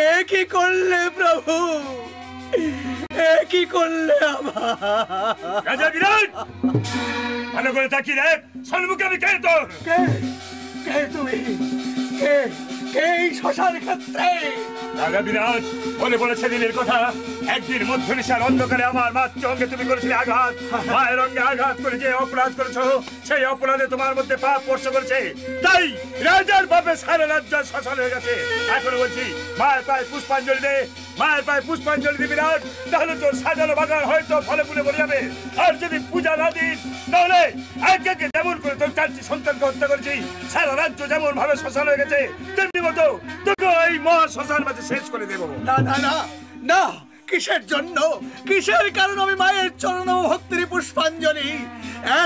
এ কি করলে প্রভু, এ কি করলে আমার? রাজা বিরাট, ভালো করে তাকিয়ে দেখ, সম্মুখে আমি কে তোর? কে কে তুমি? কে কে এই শ্মশান ক্ষেত্রে? রাজা বিরাট বলে বলেছে দিনের কথা, একদিন মধ্যনিশার অন্ধকারে আমার মাতৃ অঙ্গে তুমি করেছিলে আঘাত, মায়ের অঙ্গে আঘাত করে যে অপরাধ করেছো, সেই অপরাধে তোমার মধ্যে পাপ স্পর্শ করেছে, তাই রাজার পাপে সারা রাজ্য শ্মশান হয়ে গেছে। এখন বলছি, মায়ের পায়ে পুষ্পাঞ্জলি দে, মায়ের পায়ে পুষ্পাঞ্জলি দিবি রাজ, তাহলে তোর সাজানো বাগান হয়তো ফলে ফুলে ভরে যাবে। আর যদি পূজা না দিস, তাহলে একে একে যেমন করে তোর 4টি সন্তানকে হত্যা করেছি, সারা রাজ্য যেমন ভাবে শ্মশান হয়ে গেছে, তেমনি মতো তোকে এই মহা শ্মশান মাঝে শেষ করে দেবো। না না না না, কিসের জন্য, কিসের কারণ আমি মায়ের চরণ ভক্তির পুষ্পাঞ্জলি?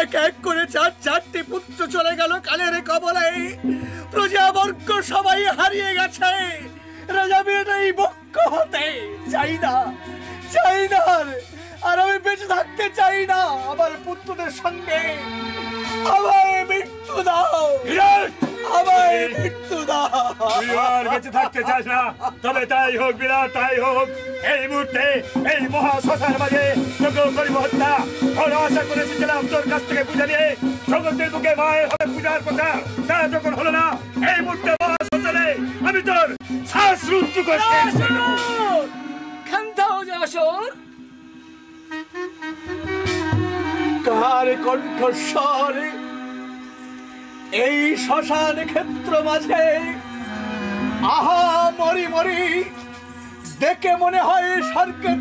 এক এক করে 4টি পুত্র চলে গেল কালের কবলে, প্রজাবর্গ সবাই হারিয়ে গেছে। রাজা বিরাট এই বক্ষ হতে চাই না, চাই না, আর আমি বেঁচে থাকতে চাই না। আমার পুত্রদের সঙ্গে আমায় মৃত্যু দাও, আমায় মৃত্যু দাও। তুই আর বেঁচে থাকতে চাস না, তবে তাই হোক বিরাট, তাই হোক। এই মুহূর্তে এই মহা শ্মশান মাঝে তোকেও করিব হত্যা। বড় আশা করেছিলাম তোর কাছ থেকে পূজা নিয়ে জগতের বুকে মায়ের হবে পূজার কথা, তা যখন হলো না, এই মুহূর্তে মহা শ্মশানে আমি তোর শ্বাস রুদ্ধ করে শেষ করে দেবো। ক্ষান্ত হও জলাশর। কার কণ্ঠস্বর এই শ্মশান ক্ষেত্র মাঝে? আহা মরি মরি, দেখে মনে হয় স্বর্গের